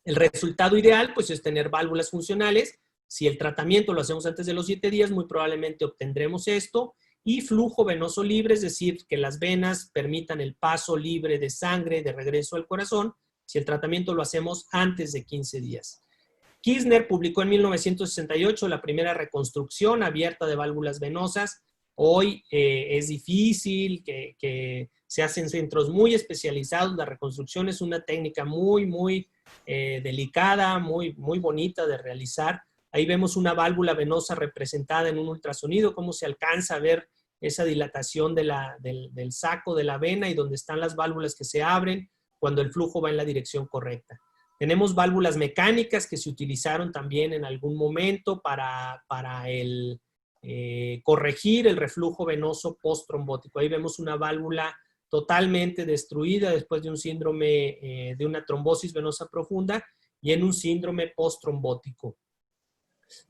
El resultado ideal pues es tener válvulas funcionales. Si el tratamiento lo hacemos antes de los 7 días, muy probablemente obtendremos esto. Y flujo venoso libre, es decir, que las venas permitan el paso libre de sangre de regreso al corazón, si el tratamiento lo hacemos antes de 15 días. Kirchner publicó en 1968 la primera reconstrucción abierta de válvulas venosas. Hoy es difícil, que se hacen centros muy especializados. La reconstrucción es una técnica muy delicada, muy bonita de realizar. Ahí vemos una válvula venosa representada en un ultrasonido, cómo se alcanza a ver esa dilatación del saco de la vena y donde están las válvulas que se abren cuando el flujo va en la dirección correcta. Tenemos válvulas mecánicas que se utilizaron también en algún momento para corregir el reflujo venoso posttrombótico. Ahí vemos una válvula totalmente destruida después de un síndrome de una trombosis venosa profunda y en un síndrome posttrombótico.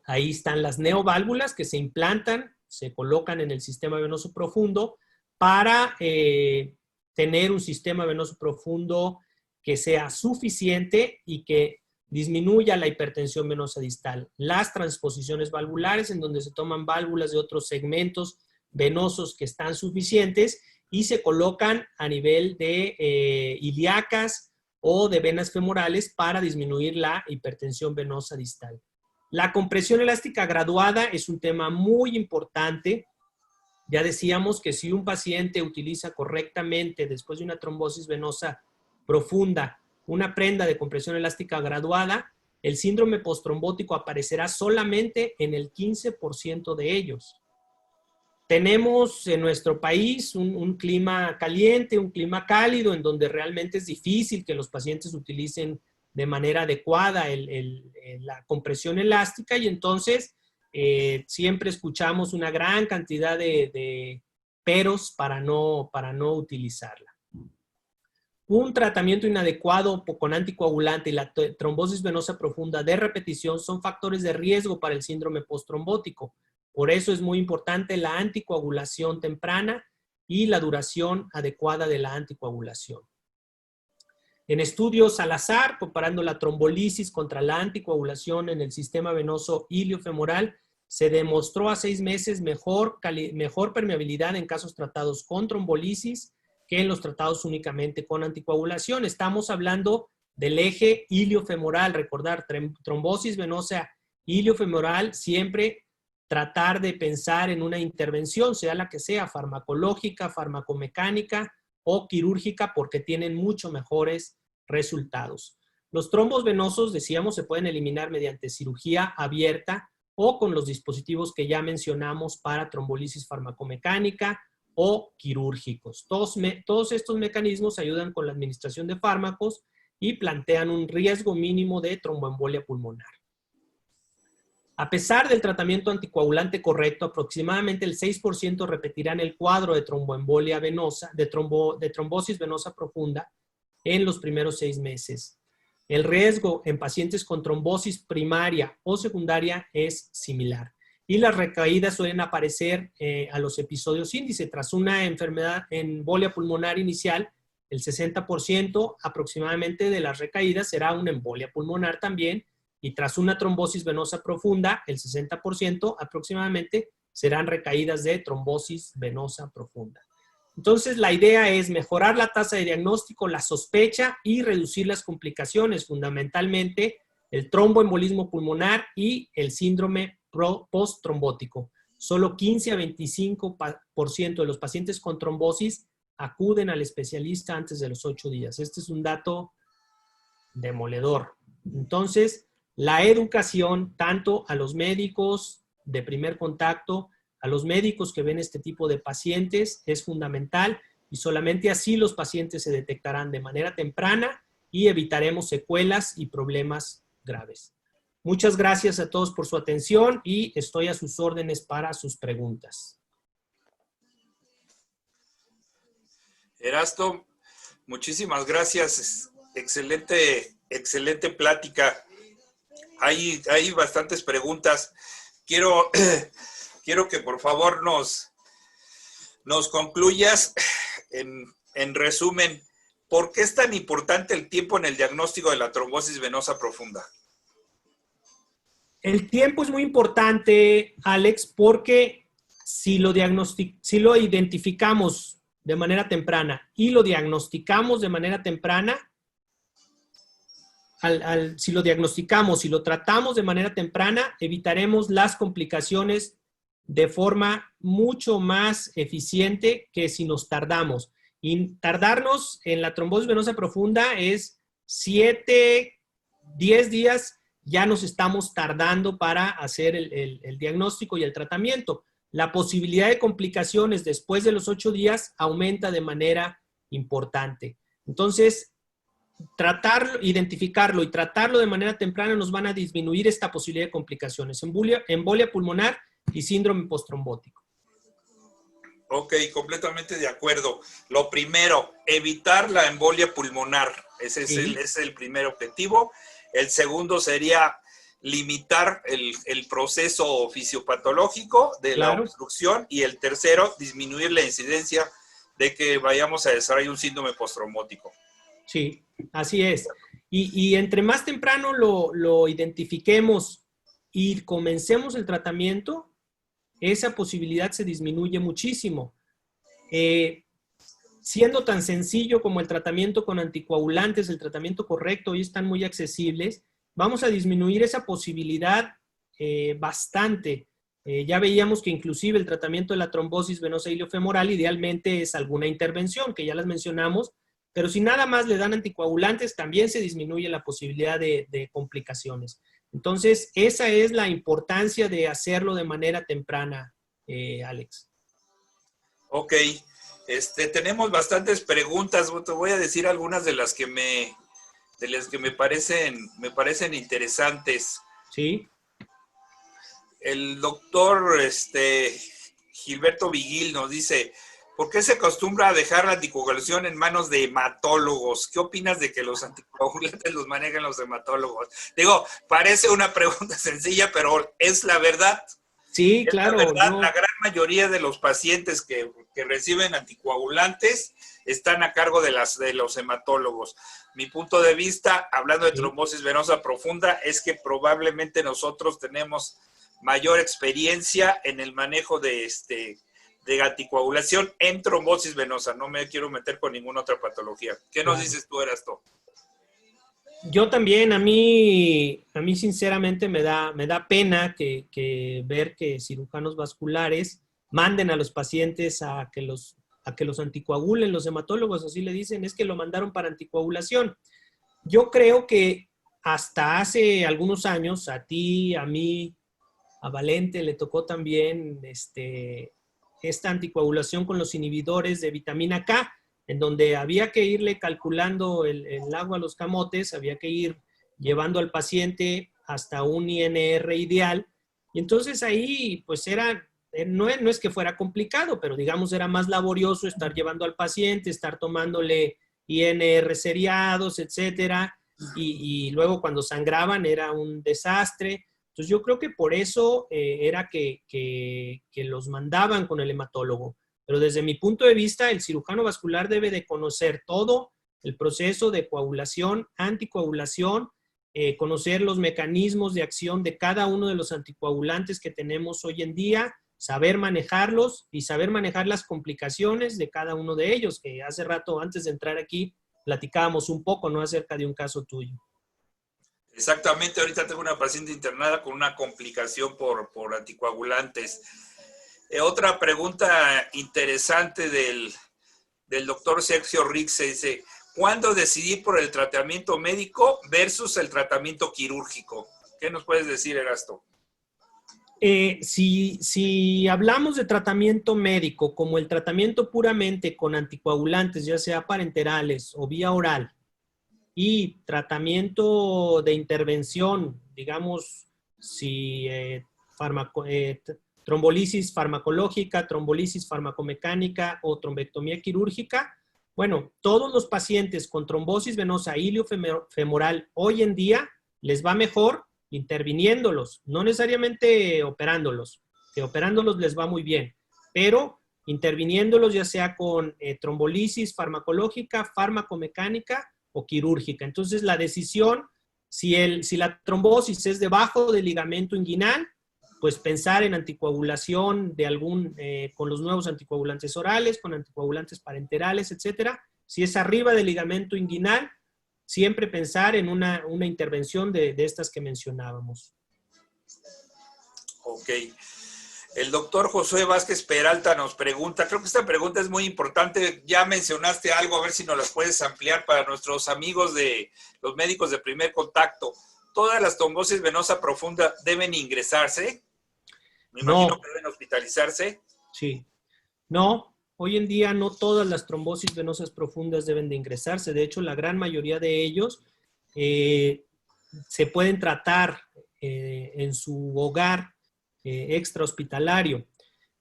Ahí están las neoválvulas que se implantan, se colocan en el sistema venoso profundo para tener un sistema venoso profundo que sea suficiente y que disminuya la hipertensión venosa distal. Las transposiciones valvulares, en donde se toman válvulas de otros segmentos venosos que están suficientes y se colocan a nivel de ilíacas o de venas femorales para disminuir la hipertensión venosa distal. La compresión elástica graduada es un tema muy importante. Ya decíamos que si un paciente utiliza correctamente después de una trombosis venosa profunda una prenda de compresión elástica graduada, el síndrome postrombótico aparecerá solamente en el 15% de ellos. Tenemos en nuestro país un clima caliente, un clima cálido, en donde realmente es difícil que los pacientes utilicen de manera adecuada la compresión elástica, y entonces siempre escuchamos una gran cantidad de peros para no utilizarla. Un tratamiento inadecuado con anticoagulante y la trombosis venosa profunda de repetición son factores de riesgo para el síndrome postrombótico. Por eso es muy importante la anticoagulación temprana y la duración adecuada de la anticoagulación. En estudios al azar, comparando la trombolisis contra la anticoagulación en el sistema venoso iliofemoral, se demostró a 6 meses mejor permeabilidad en casos tratados con trombolisis que en los tratados únicamente con anticoagulación. Estamos hablando del eje iliofemoral. Recordar, trombosis venosa iliofemoral, siempre tratar de pensar en una intervención, sea la que sea, farmacológica, farmacomecánica o quirúrgica, porque tienen mucho mejores resultados. Los trombos venosos, decíamos, se pueden eliminar mediante cirugía abierta o con los dispositivos que ya mencionamos para trombolisis farmacomecánica o quirúrgicos. Todos estos mecanismos ayudan con la administración de fármacos y plantean un riesgo mínimo de tromboembolia pulmonar. A pesar del tratamiento anticoagulante correcto, aproximadamente el 6% repetirán el cuadro de tromboembolia venosa, de trombosis venosa profunda en los primeros 6 meses. El riesgo en pacientes con trombosis primaria o secundaria es similar. Y las recaídas suelen aparecer a los episodios índice. Tras una enfermedad en embolia pulmonar inicial, el 60% aproximadamente de las recaídas será una embolia pulmonar también, y tras una trombosis venosa profunda, el 60% aproximadamente serán recaídas de trombosis venosa profunda. Entonces, la idea es mejorar la tasa de diagnóstico, la sospecha y reducir las complicaciones, fundamentalmente el tromboembolismo pulmonar y el síndrome posttrombótico. Solo 15 a 25% de los pacientes con trombosis acuden al especialista antes de los 8 días. Este es un dato demoledor. Entonces, la educación tanto a los médicos de primer contacto, a los médicos que ven este tipo de pacientes es fundamental, y solamente así los pacientes se detectarán de manera temprana y evitaremos secuelas y problemas graves. Muchas gracias a todos por su atención y estoy a sus órdenes para sus preguntas. Erasto, muchísimas gracias. Excelente plática. Hay bastantes preguntas. Quiero que por favor nos concluyas en resumen, ¿por qué es tan importante el tiempo en el diagnóstico de la trombosis venosa profunda? El tiempo es muy importante, Alex, porque si lo identificamos de manera temprana y lo diagnosticamos de manera temprana, si lo diagnosticamos y lo tratamos de manera temprana, evitaremos las complicaciones de forma mucho más eficiente que si nos tardamos. Y tardarnos en la trombosis venosa profunda es 7, 10 días, ya nos estamos tardando para hacer el diagnóstico y el tratamiento. La posibilidad de complicaciones después de los 8 días aumenta de manera importante. Entonces, identificarlo y tratarlo de manera temprana nos van a disminuir esta posibilidad de complicaciones, embolia pulmonar y síndrome posttrombótico. Ok, completamente de acuerdo. Lo primero, evitar la embolia pulmonar. Ese es el primer objetivo. El segundo sería limitar el proceso fisiopatológico de la obstrucción. Y el tercero, disminuir la incidencia de que vayamos a desarrollar un síndrome posttrombótico. Sí, así es. Y entre más temprano lo identifiquemos y comencemos el tratamiento, esa posibilidad se disminuye muchísimo. Siendo tan sencillo como el tratamiento con anticoagulantes, el tratamiento correcto, y están muy accesibles, vamos a disminuir esa posibilidad bastante. Ya veíamos que inclusive el tratamiento de la trombosis venosa iliofemoral idealmente es alguna intervención, que ya las mencionamos, pero si nada más le dan anticoagulantes, también se disminuye la posibilidad de complicaciones. Entonces, esa es la importancia de hacerlo de manera temprana, Alex. Ok. Tenemos bastantes preguntas. Te voy a decir algunas de las que me parecen interesantes. Sí. El doctor Gilberto Vigil nos dice, ¿Por qué se acostumbra a dejar la anticoagulación en manos de hematólogos? ¿Qué opinas de que los anticoagulantes los manejen los hematólogos? Digo, parece una pregunta sencilla, pero es la verdad. Sí, Es la claro, verdad, la gran mayoría de los pacientes que reciben anticoagulantes están a cargo de los hematólogos. Mi punto de vista, hablando de trombosis venosa profunda, es que probablemente nosotros tenemos mayor experiencia en el manejo de anticoagulación en trombosis venosa. No me quiero meter con ninguna otra patología. ¿Qué nos dices tú, Erasto? Yo también, a mí sinceramente me da pena que ver que cirujanos vasculares manden a los pacientes a que los anticoagulen. Los hematólogos así le dicen, es que lo mandaron para anticoagulación. Yo creo que hasta hace algunos años, a ti, a mí, a Valente le tocó también esta anticoagulación con los inhibidores de vitamina K, en donde había que irle calculando el agua a los camotes, había que ir llevando al paciente hasta un INR ideal. Y entonces ahí, pues no es que fuera complicado, pero digamos era más laborioso estar llevando al paciente, estar tomándole INR seriados, etcétera. Y luego cuando sangraban era un desastre. Entonces yo creo que por eso era que los mandaban con el hematólogo. Pero desde mi punto de vista, el cirujano vascular debe de conocer todo el proceso de coagulación, anticoagulación, conocer los mecanismos de acción de cada uno de los anticoagulantes que tenemos hoy en día, saber manejarlos y saber manejar las complicaciones de cada uno de ellos, que hace rato, antes de entrar aquí, platicábamos un poco, ¿no?, acerca de un caso tuyo. Exactamente, ahorita tengo una paciente internada con una complicación por anticoagulantes. Otra pregunta interesante del doctor Sergio Rix dice, ¿cuándo decidir por el tratamiento médico versus el tratamiento quirúrgico? ¿Qué nos puedes decir, Erasto? Si hablamos de tratamiento médico, como el tratamiento puramente con anticoagulantes, ya sea parenterales o vía oral, y tratamiento de intervención, digamos, si trombolisis farmacológica, trombolisis farmacomecánica o trombectomía quirúrgica, bueno, todos los pacientes con trombosis venosa iliofemoral hoy en día les va mejor interviniéndolos, no necesariamente operándolos, que operándolos les va muy bien, pero interviniéndolos ya sea con trombolisis farmacológica, farmacomecánica o quirúrgica. Entonces, la decisión, si la trombosis es debajo del ligamento inguinal, pues pensar en anticoagulación con los nuevos anticoagulantes orales, con anticoagulantes parenterales, etcétera. Si es arriba del ligamento inguinal, siempre pensar en una intervención de estas que mencionábamos. Ok. El doctor Josué Vázquez Peralta nos pregunta, creo que esta pregunta es muy importante, ya mencionaste algo, a ver si nos las puedes ampliar para nuestros amigos de los médicos de primer contacto. ¿Todas las trombosis venosa profunda deben ingresarse? Me imagino que deben hospitalizarse. Sí. No, hoy en día no todas las trombosis venosas profundas deben de ingresarse. De hecho, la gran mayoría de ellos se pueden tratar en su hogar extrahospitalario.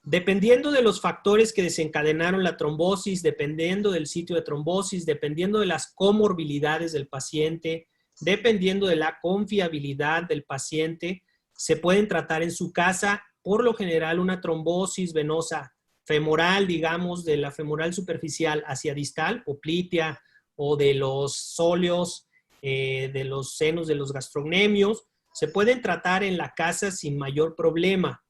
Dependiendo de los factores que desencadenaron la trombosis, dependiendo del sitio de trombosis, dependiendo de las comorbilidades del paciente, dependiendo de la confiabilidad del paciente, se pueden tratar en su casa. Por lo general, una trombosis venosa femoral, digamos, de la femoral superficial hacia distal, poplitea, o de los sóleos, de los senos de los gastrocnemios, se pueden tratar en la casa sin mayor problema,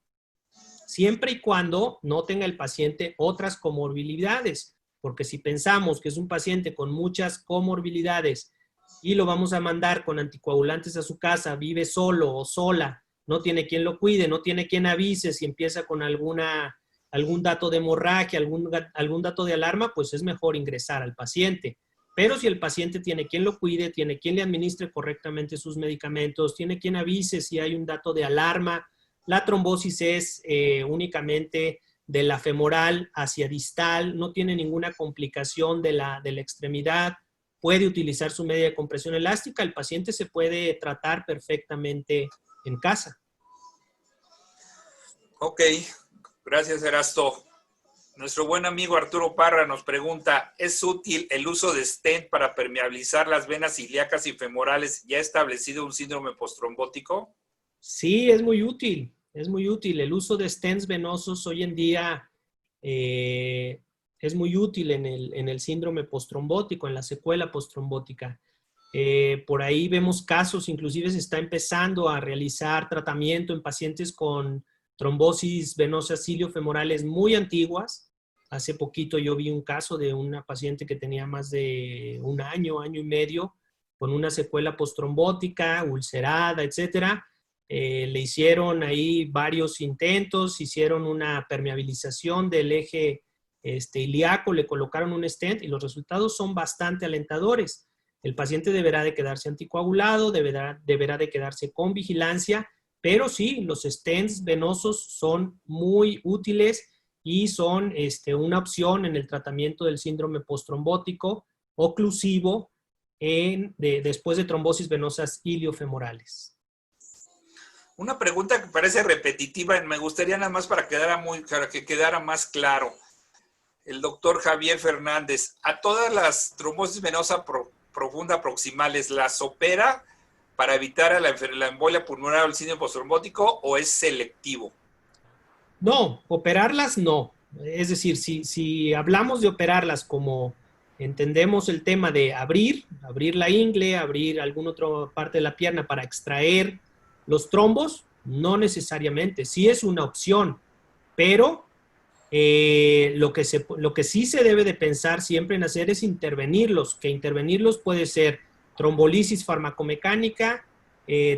siempre y cuando no tenga el paciente otras comorbilidades, porque si pensamos que es un paciente con muchas comorbilidades y lo vamos a mandar con anticoagulantes a su casa, vive solo o sola, no tiene quien lo cuide, no tiene quien avise si empieza con algún dato de hemorragia, algún dato de alarma, pues es mejor ingresar al paciente. Pero si el paciente tiene quien lo cuide, tiene quien le administre correctamente sus medicamentos, tiene quien avise si hay un dato de alarma, la trombosis es únicamente de la femoral hacia distal, no tiene ninguna complicación de la extremidad, puede utilizar su media de compresión elástica, el paciente se puede tratar perfectamente en casa. Ok, gracias, Erasto. Nuestro buen amigo Arturo Parra nos pregunta, ¿es útil el uso de stent para permeabilizar las venas ilíacas y femorales ya establecido un síndrome postrombótico? Sí, es muy útil, es muy útil. El uso de stents venosos hoy en día es muy útil en el síndrome postrombótico, en la secuela postrombótica. Por ahí vemos casos, inclusive se está empezando a realizar tratamiento en pacientes con trombosis venosas iliofemorales muy antiguas. Hace poquito yo vi un caso de una paciente que tenía más de un año, año y medio, con una secuela postrombótica, ulcerada, etcétera. Le hicieron ahí varios intentos, hicieron una permeabilización del eje ilíaco, le colocaron un stent y los resultados son bastante alentadores. El paciente deberá de quedarse anticoagulado, deberá de quedarse con vigilancia, pero sí, los stents venosos son muy útiles y son una opción en el tratamiento del síndrome postrombótico oclusivo después de trombosis venosas iliofemorales. Una pregunta que parece repetitiva, me gustaría nada más para que quedara más claro. El doctor Javier Fernández, ¿a todas las trombosis venosa profunda proximales las opera para evitar la embolia pulmonar o el síndrome postrombótico o es selectivo? No, operarlas no. Es decir, si hablamos de operarlas como entendemos el tema de abrir la ingle, abrir alguna otra parte de la pierna para extraer los trombos, no necesariamente. Sí es una opción, pero lo que sí se debe de pensar siempre en hacer es intervenirlos, que intervenirlos puede ser trombolisis farmacomecánica,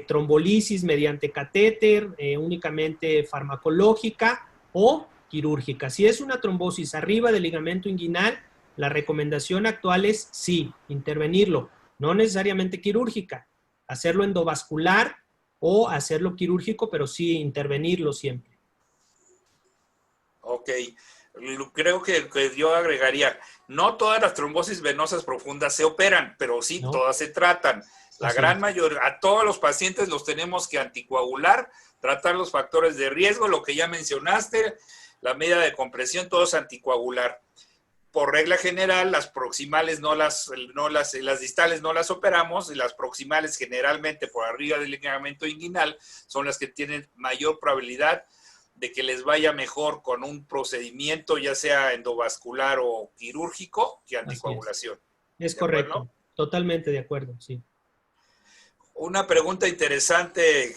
trombolisis mediante catéter, únicamente farmacológica o quirúrgica. Si es una trombosis arriba del ligamento inguinal, la recomendación actual es sí, intervenirlo, no necesariamente quirúrgica, hacerlo endovascular o hacerlo quirúrgico, pero sí intervenirlo siempre. Ok, creo que yo agregaría, no todas las trombosis venosas profundas se operan, pero sí, ¿no? Todas se tratan. La gran mayoría, a todos los pacientes los tenemos que anticoagular, tratar los factores de riesgo, lo que ya mencionaste, la medida de compresión, todos anticoagular. Por regla general, las proximales las distales no las operamos, y las proximales generalmente por arriba del ligamento inguinal son las que tienen mayor probabilidad de que les vaya mejor con un procedimiento, ya sea endovascular o quirúrgico, que anticoagulación. Es correcto, totalmente de acuerdo, sí. Una pregunta interesante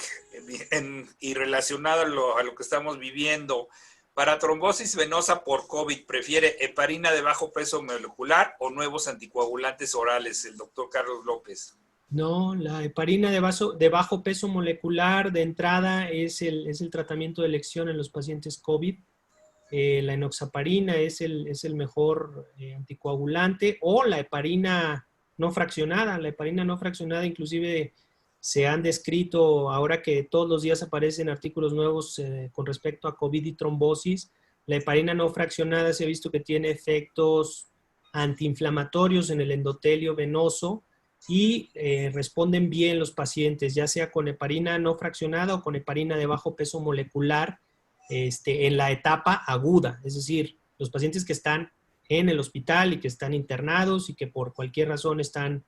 y relacionada a lo que estamos viviendo. Para trombosis venosa por COVID, ¿prefiere heparina de bajo peso molecular o nuevos anticoagulantes orales? El doctor Carlos López. No, la heparina de bajo peso molecular de entrada es el tratamiento de elección en los pacientes COVID. La enoxaparina es el mejor anticoagulante, o la heparina no fraccionada. La heparina no fraccionada inclusive se han descrito, ahora que todos los días aparecen artículos nuevos con respecto a COVID y trombosis, la heparina no fraccionada se ha visto que tiene efectos antiinflamatorios en el endotelio venoso y responden bien los pacientes, ya sea con heparina no fraccionada o con heparina de bajo peso molecular en la etapa aguda, es decir, los pacientes que están en el hospital y que están internados y que por cualquier razón están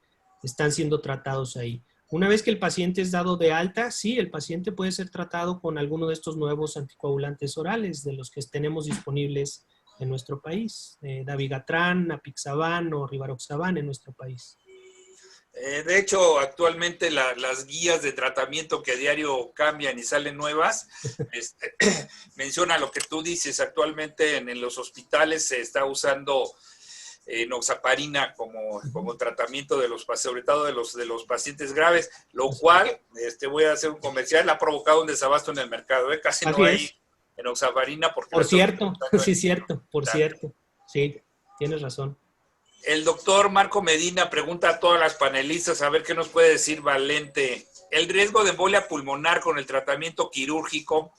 siendo tratados ahí. Una vez que el paciente es dado de alta, sí, el paciente puede ser tratado con alguno de estos nuevos anticoagulantes orales de los que tenemos disponibles en nuestro país, dabigatran, apixaban o rivaroxaban en nuestro país. De hecho, actualmente las guías de tratamiento que a diario cambian y salen nuevas, menciona lo que tú dices. Actualmente en los hospitales se está usando enoxaparina como tratamiento sobre todo de los pacientes graves, lo cual, voy a hacer un comercial, ha provocado un desabasto en el mercado. Casi no hay enoxaparina. Por cierto, sí, cierto, por cierto. Sí, tienes razón. El doctor Marco Medina pregunta a todas las panelistas, a ver qué nos puede decir Valente. ¿El riesgo de embolia pulmonar con el tratamiento quirúrgico?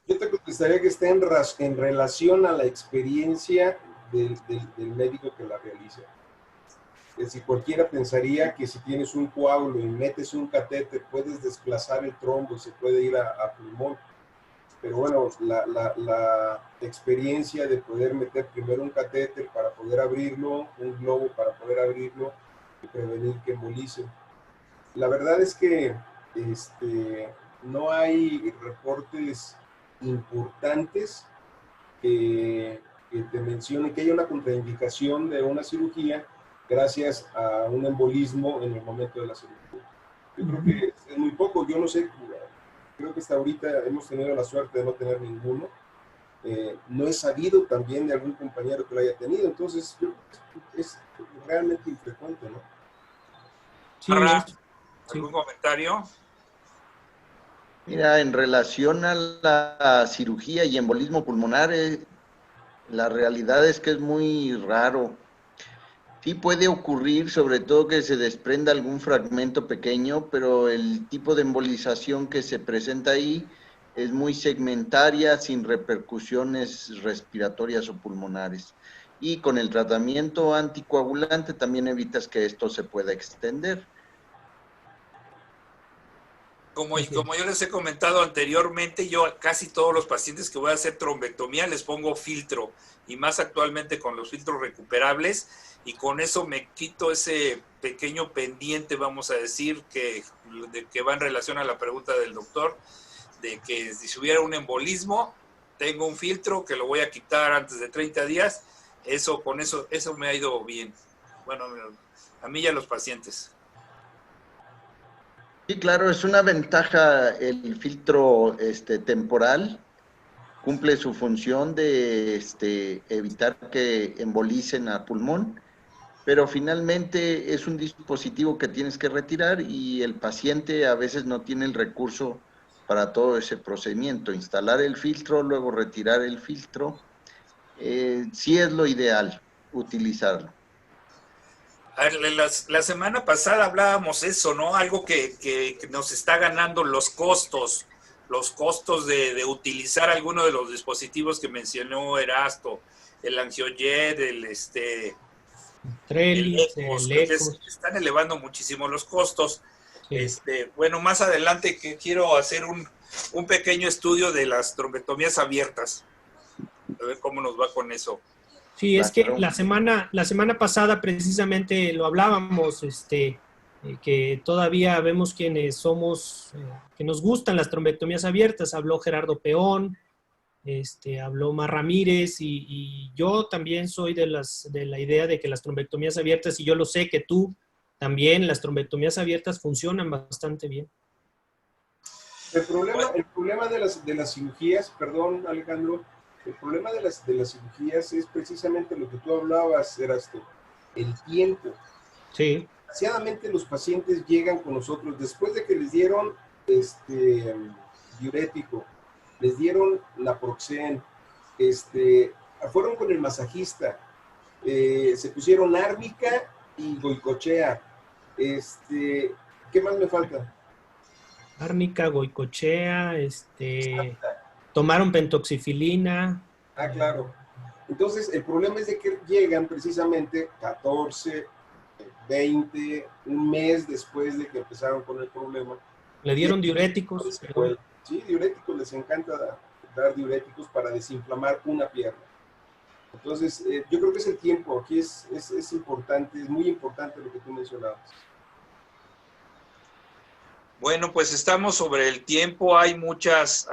Yo te contestaría que está en relación a la experiencia del médico que la realiza. Es decir, cualquiera pensaría que si tienes un coágulo y metes un catéter, puedes desplazar el trombo y se puede ir a pulmón. pero bueno, la experiencia de poder meter primero un catéter para poder abrirlo, un globo para poder abrirlo y prevenir que embolice. La verdad es que no hay reportes importantes que te mencionen que haya una contraindicación de una cirugía gracias a un embolismo en el momento de la cirugía. Yo creo que es muy poco, yo no sé, creo que hasta ahorita hemos tenido la suerte de no tener ninguno. No he sabido también de algún compañero que lo haya tenido, entonces yo creo que es realmente infrecuente, ¿no? Sí, ¿Algún comentario? Mira, en relación a la cirugía y embolismo pulmonar, la realidad es que es muy raro. Sí puede ocurrir, sobre todo que se desprenda algún fragmento pequeño, pero el tipo de embolización que se presenta ahí es muy segmentaria, sin repercusiones respiratorias o pulmonares. Y con el tratamiento anticoagulante también evitas que esto se pueda extender. Como yo les he comentado anteriormente, yo a casi todos los pacientes que voy a hacer trombectomía les pongo filtro, y más actualmente con los filtros recuperables, y con eso me quito ese pequeño pendiente, vamos a decir, que va en relación a la pregunta del doctor, de que si hubiera un embolismo, tengo un filtro que lo voy a quitar antes de 30 días, eso me ha ido bien. Bueno, a mí y a los pacientes. Sí, claro, es una ventaja el filtro temporal, cumple su función de evitar que embolicen a pulmón, pero finalmente es un dispositivo que tienes que retirar y el paciente a veces no tiene el recurso para todo ese procedimiento. Instalar el filtro, luego retirar el filtro, sí es lo ideal utilizarlo. A ver, la semana pasada hablábamos eso, ¿no? Algo que nos está ganando los costos de utilizar alguno de los dispositivos que mencionó Erasto, el Angiojet, el Trellis, ECOS, el creo que ECOS. están elevando muchísimo los costos. Sí. Bueno, más adelante que quiero hacer un pequeño estudio de las trombectomías abiertas, a ver cómo nos va con eso. Sí, es que la semana pasada precisamente lo hablábamos, que todavía vemos quienes somos, que nos gustan las trombectomías abiertas. Habló Gerardo Peón, habló Mar Ramírez, y yo también soy de la idea de que las trombectomías abiertas, y yo lo sé que tú también, las trombectomías abiertas funcionan bastante bien. El problema de las cirugías, perdón Alejandro, el problema de las cirugías es precisamente lo que tú hablabas, Erasto, el tiempo. Sí. Desgraciadamente los pacientes llegan con nosotros después de que les dieron diurético, les dieron naproxen, fueron con el masajista, se pusieron árnica y goicochea. ¿Qué más me falta? Árnica, goicochea, tomaron pentoxifilina. Ah, claro. Entonces, el problema es de que llegan precisamente 14, 20, un mes después de que empezaron con el problema. Le dieron diuréticos. Sí, diuréticos, les encanta dar diuréticos para desinflamar una pierna. Entonces, yo creo que es el tiempo, aquí es importante, es muy importante lo que tú mencionabas. Bueno, pues estamos sobre el tiempo, hay muchas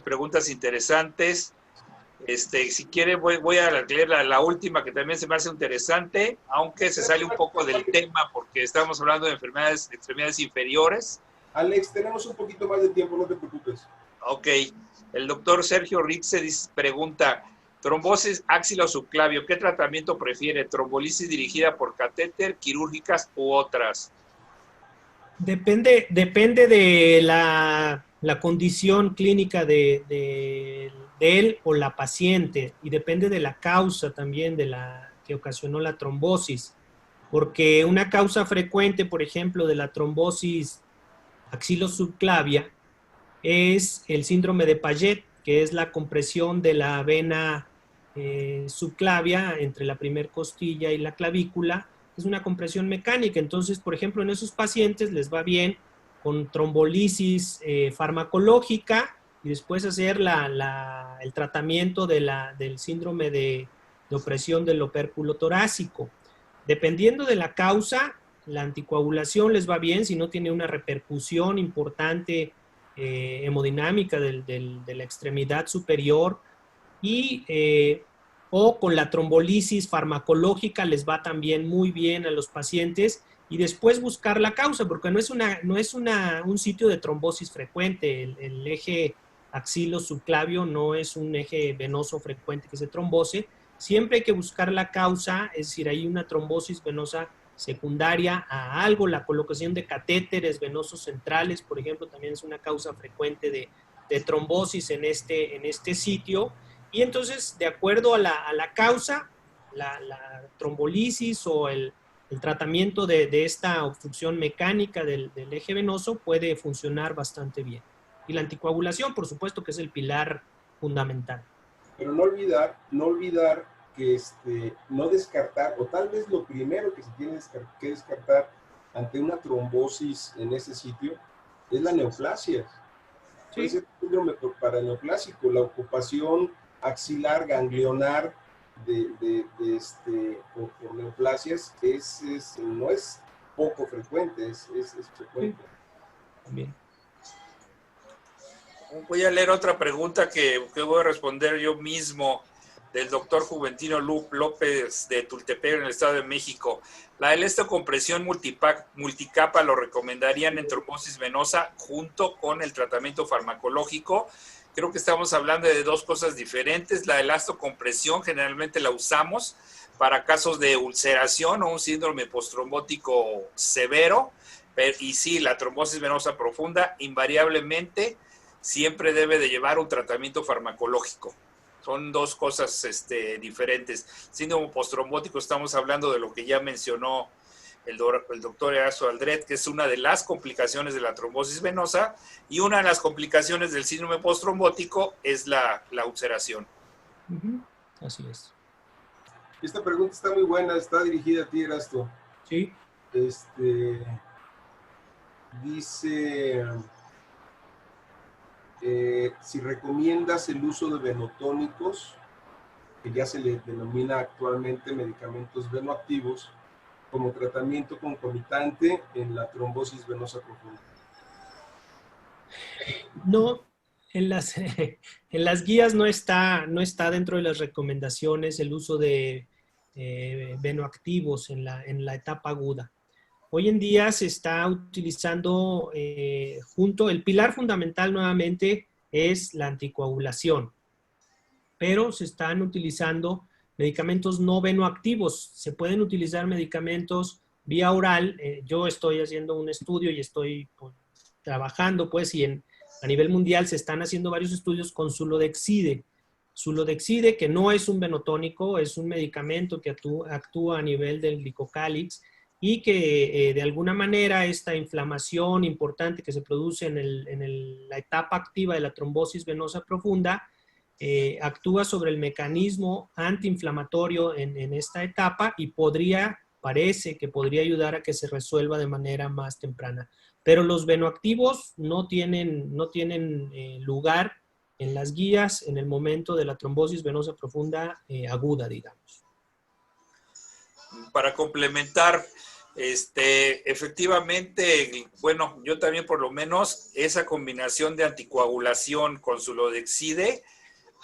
preguntas interesantes. Si quiere voy a leer la última, que también se me hace interesante, aunque se sale un poco del tema porque estamos hablando de extremidades inferiores. Alex, tenemos un poquito más de tiempo, no te preocupes. Ok, el doctor Sergio Ritze pregunta, trombosis axilo-subclavio, ¿qué tratamiento prefiere? ¿Trombolisis dirigida por catéter, quirúrgicas u otras? Depende de la condición clínica de él o la paciente, y depende de la causa también de la que ocasionó la trombosis, porque una causa frecuente, por ejemplo, de la trombosis axilo-subclavia es el síndrome de Paget, que es la compresión de la vena subclavia entre la primer costilla y la clavícula. Es una compresión mecánica. Entonces, por ejemplo, en esos pacientes les va bien con trombolisis farmacológica y después hacer el tratamiento del síndrome de opresión del opérculo torácico. Dependiendo de la causa, la anticoagulación les va bien si no tiene una repercusión importante hemodinámica de la extremidad superior, o con la trombolisis farmacológica les va también muy bien a los pacientes, y después buscar la causa, porque no es un sitio de trombosis frecuente. El eje axilo-subclavio no es un eje venoso frecuente que se trombose. Siempre hay que buscar la causa, es decir, hay una trombosis venosa secundaria a algo. La colocación de catéteres venosos centrales, por ejemplo, también es una causa frecuente de trombosis en este sitio. Y entonces, de acuerdo a la causa, la trombolisis o el tratamiento de esta obstrucción mecánica del eje venoso puede funcionar bastante bien. Y la anticoagulación, por supuesto, que es el pilar fundamental. Pero no olvidar que no descartar, o tal vez lo primero que se tiene que descartar ante una trombosis en ese sitio es la neoplasia. Sí. Puede ser síndrome paraneoplásico, la ocupación axilar ganglionar por neoplasias no es poco frecuente, es frecuente. Bien. Voy a leer otra pregunta que voy a responder yo mismo, del doctor Juventino López de Tultepec, en el Estado de México. La elastocompresión multicapa lo recomendarían en trombosis venosa junto con el tratamiento farmacológico. Creo que estamos hablando de dos cosas diferentes. La elastocompresión generalmente la usamos para casos de ulceración o un síndrome postrombótico severo. Y sí, la trombosis venosa profunda invariablemente siempre debe de llevar un tratamiento farmacológico. Son dos cosas diferentes. Síndrome postrombótico, estamos hablando de lo que ya mencionó el doctor Erasto Aldred, que es una de las complicaciones de la trombosis venosa, y una de las complicaciones del síndrome postrombótico es la ulceración. Así es. Esta pregunta está muy buena, está dirigida a ti, Erasto. Sí. Dice... si recomiendas el uso de venotónicos, que ya se le denomina actualmente medicamentos venoactivos, como tratamiento concomitante en la trombosis venosa profunda. No, en las guías no está dentro de las recomendaciones el uso de venoactivos en la etapa aguda. Hoy en día se está utilizando el pilar fundamental nuevamente es la anticoagulación, pero se están utilizando medicamentos no venoactivos. Se pueden utilizar medicamentos vía oral. Yo estoy haciendo un estudio y estoy trabajando, y a nivel mundial se están haciendo varios estudios con Sulodexide. Sulodexide, que no es un venotónico, es un medicamento que actúa a nivel del glicocálix, y que de alguna manera esta inflamación importante que se produce en la etapa activa de la trombosis venosa profunda actúa sobre el mecanismo antiinflamatorio en esta etapa, y parece que podría ayudar a que se resuelva de manera más temprana. Pero los venoactivos no tienen lugar en las guías en el momento de la trombosis venosa profunda aguda, digamos. Para complementar, efectivamente, bueno, yo también por lo menos esa combinación de anticoagulación con Sulodexide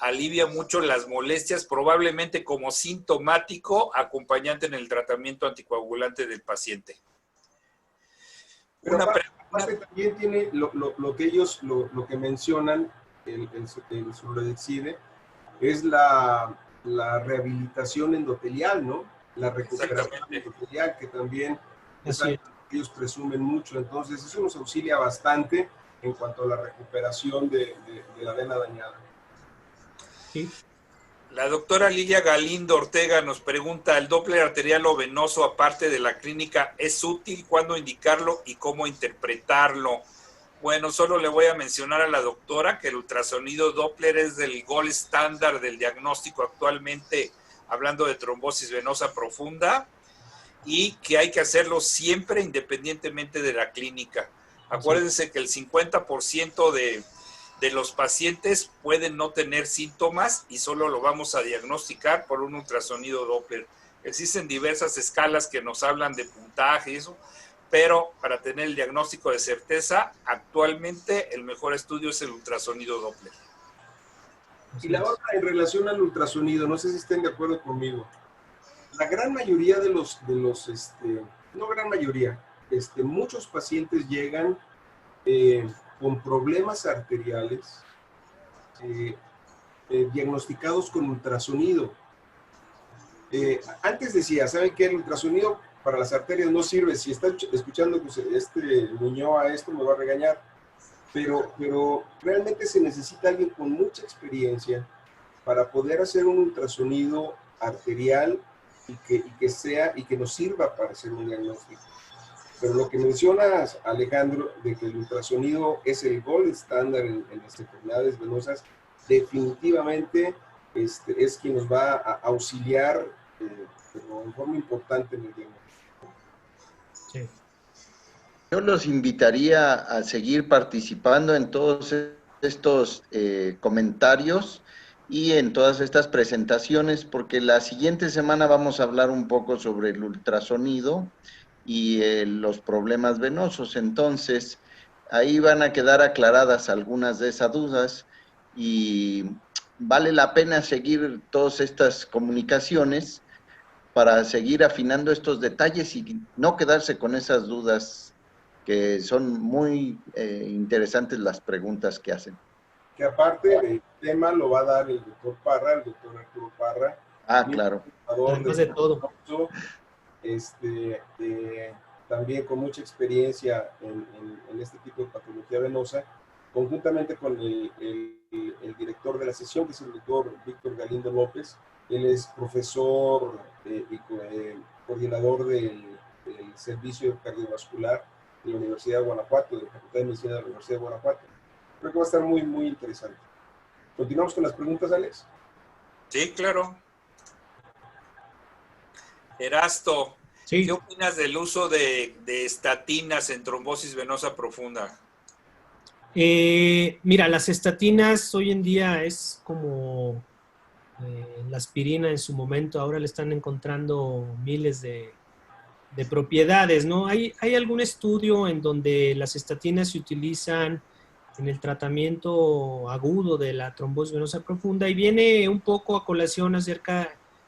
alivia mucho las molestias, probablemente como sintomático acompañante en el tratamiento anticoagulante del paciente. Pero aparte también tiene lo que mencionan, el Sulodexide, es la rehabilitación endotelial, ¿no? La recuperación endotelial, que también es algo que ellos presumen mucho. Entonces, eso nos auxilia bastante en cuanto a la recuperación de la vena dañada. Sí. La doctora Lilia Galindo Ortega nos pregunta, ¿el Doppler arterial o venoso, aparte de la clínica, es útil? ¿Cuándo indicarlo y cómo interpretarlo? Bueno, solo le voy a mencionar a la doctora que el ultrasonido Doppler es del gold estándar del diagnóstico actualmente, hablando de trombosis venosa profunda, y que hay que hacerlo siempre independientemente de la clínica. Acuérdense que el 50% de los pacientes pueden no tener síntomas y solo lo vamos a diagnosticar por un ultrasonido Doppler. Existen diversas escalas que nos hablan de puntaje y eso, pero para tener el diagnóstico de certeza, actualmente el mejor estudio es el ultrasonido Doppler. Y la otra, en relación al ultrasonido, no sé si estén de acuerdo conmigo. La gran mayoría no gran mayoría, muchos pacientes llegan con problemas arteriales diagnosticados con ultrasonido. Antes decía, ¿saben qué? El ultrasonido para las arterias no sirve. Si está escuchando pues, Muñoz a esto, me va a regañar. Pero realmente se necesita alguien con mucha experiencia para poder hacer un ultrasonido arterial y que nos sirva para hacer un diagnóstico. Pero lo que mencionas, Alejandro, de que el ultrasonido es el gold estándar en las enfermedades venosas, definitivamente es quien nos va a auxiliar pero en forma importante en el diagnóstico. Sí. Yo los invitaría a seguir participando en todos estos comentarios y en todas estas presentaciones, porque la siguiente semana vamos a hablar un poco sobre el ultrasonido y los problemas venosos. Entonces, ahí van a quedar aclaradas algunas de esas dudas y vale la pena seguir todas estas comunicaciones para seguir afinando estos detalles y no quedarse con esas dudas, que son muy interesantes las preguntas que hacen. Que aparte el tema lo va a dar el doctor Parra, el doctor Arturo Parra. Ah, claro. Además de todo. También con mucha experiencia en este tipo de patología venosa, conjuntamente con el director de la sesión, que es el doctor Víctor Galindo López. Él es profesor y coordinador del servicio cardiovascular de la Universidad de Guanajuato, de la Facultad de Medicina de la Universidad de Guanajuato. Creo que va a estar muy, muy interesante. ¿Continuamos con las preguntas, Alex? Sí, claro. Erasto, Sí. ¿qué opinas del uso de estatinas en trombosis venosa profunda? Mira, las estatinas hoy en día es como la aspirina en su momento, ahora le están encontrando miles de propiedades, ¿no? ¿Hay algún estudio en donde las estatinas se utilizan en el tratamiento agudo de la trombosis venosa profunda? Y viene un poco a colación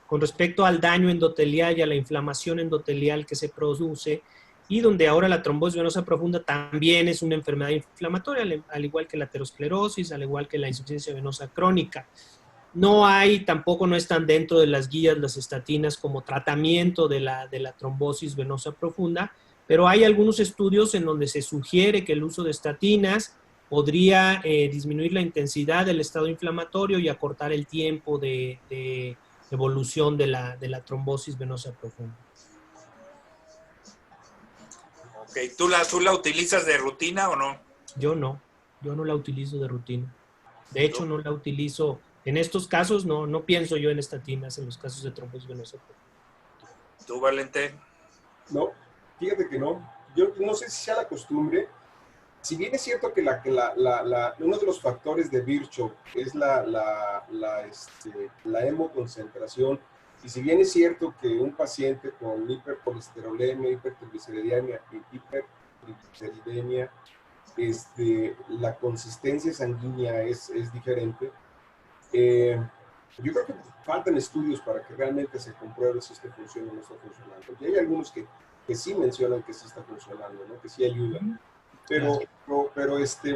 con respecto al daño endotelial y a la inflamación endotelial que se produce, y donde ahora la trombosis venosa profunda también es una enfermedad inflamatoria, al igual que la aterosclerosis, al igual que la insuficiencia venosa crónica. Tampoco no están dentro de las guías las estatinas como tratamiento de la trombosis venosa profunda, pero hay algunos estudios en donde se sugiere que el uso de estatinas podría disminuir la intensidad del estado inflamatorio y acortar el tiempo de evolución de la trombosis venosa profunda. Ok, ¿tú la utilizas de rutina o no? Yo no la utilizo de rutina. De hecho, no la utilizo. En estos casos, no pienso yo en estatinas en los casos de trombosis venosa profunda. ¿Tú, Valentín? No, fíjate que no. Yo no sé si sea la costumbre. Si bien es cierto que uno de los factores de Virchow es la hemoconcentración, y si bien es cierto que un paciente con hipercolesterolemia, hipertrigliceridemia, la consistencia sanguínea es diferente, yo creo que faltan estudios para que realmente se compruebe si esto funciona o no está funcionando. Y hay algunos que sí mencionan que sí está funcionando, ¿no? Que sí ayudan. Pero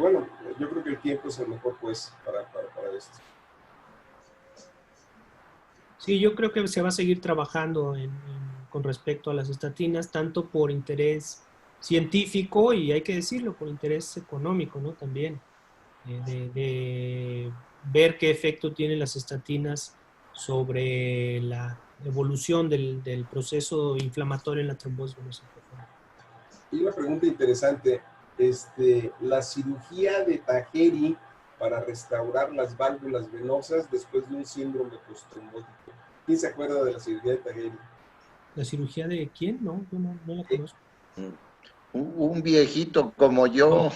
bueno, yo creo que el tiempo es el mejor pues para esto. Sí, yo creo que se va a seguir trabajando con respecto a las estatinas, tanto por interés científico y, hay que decirlo, por interés económico, ¿no? También, de ver qué efecto tienen las estatinas sobre la evolución del proceso inflamatorio en la trombosis venosa profunda. Y una pregunta interesante, la cirugía de Tajeri para restaurar las válvulas venosas después de un síndrome postrombótico. ¿Quién se acuerda de la cirugía de Tajeri? ¿La cirugía de quién? No, yo no la conozco. Un viejito como yo.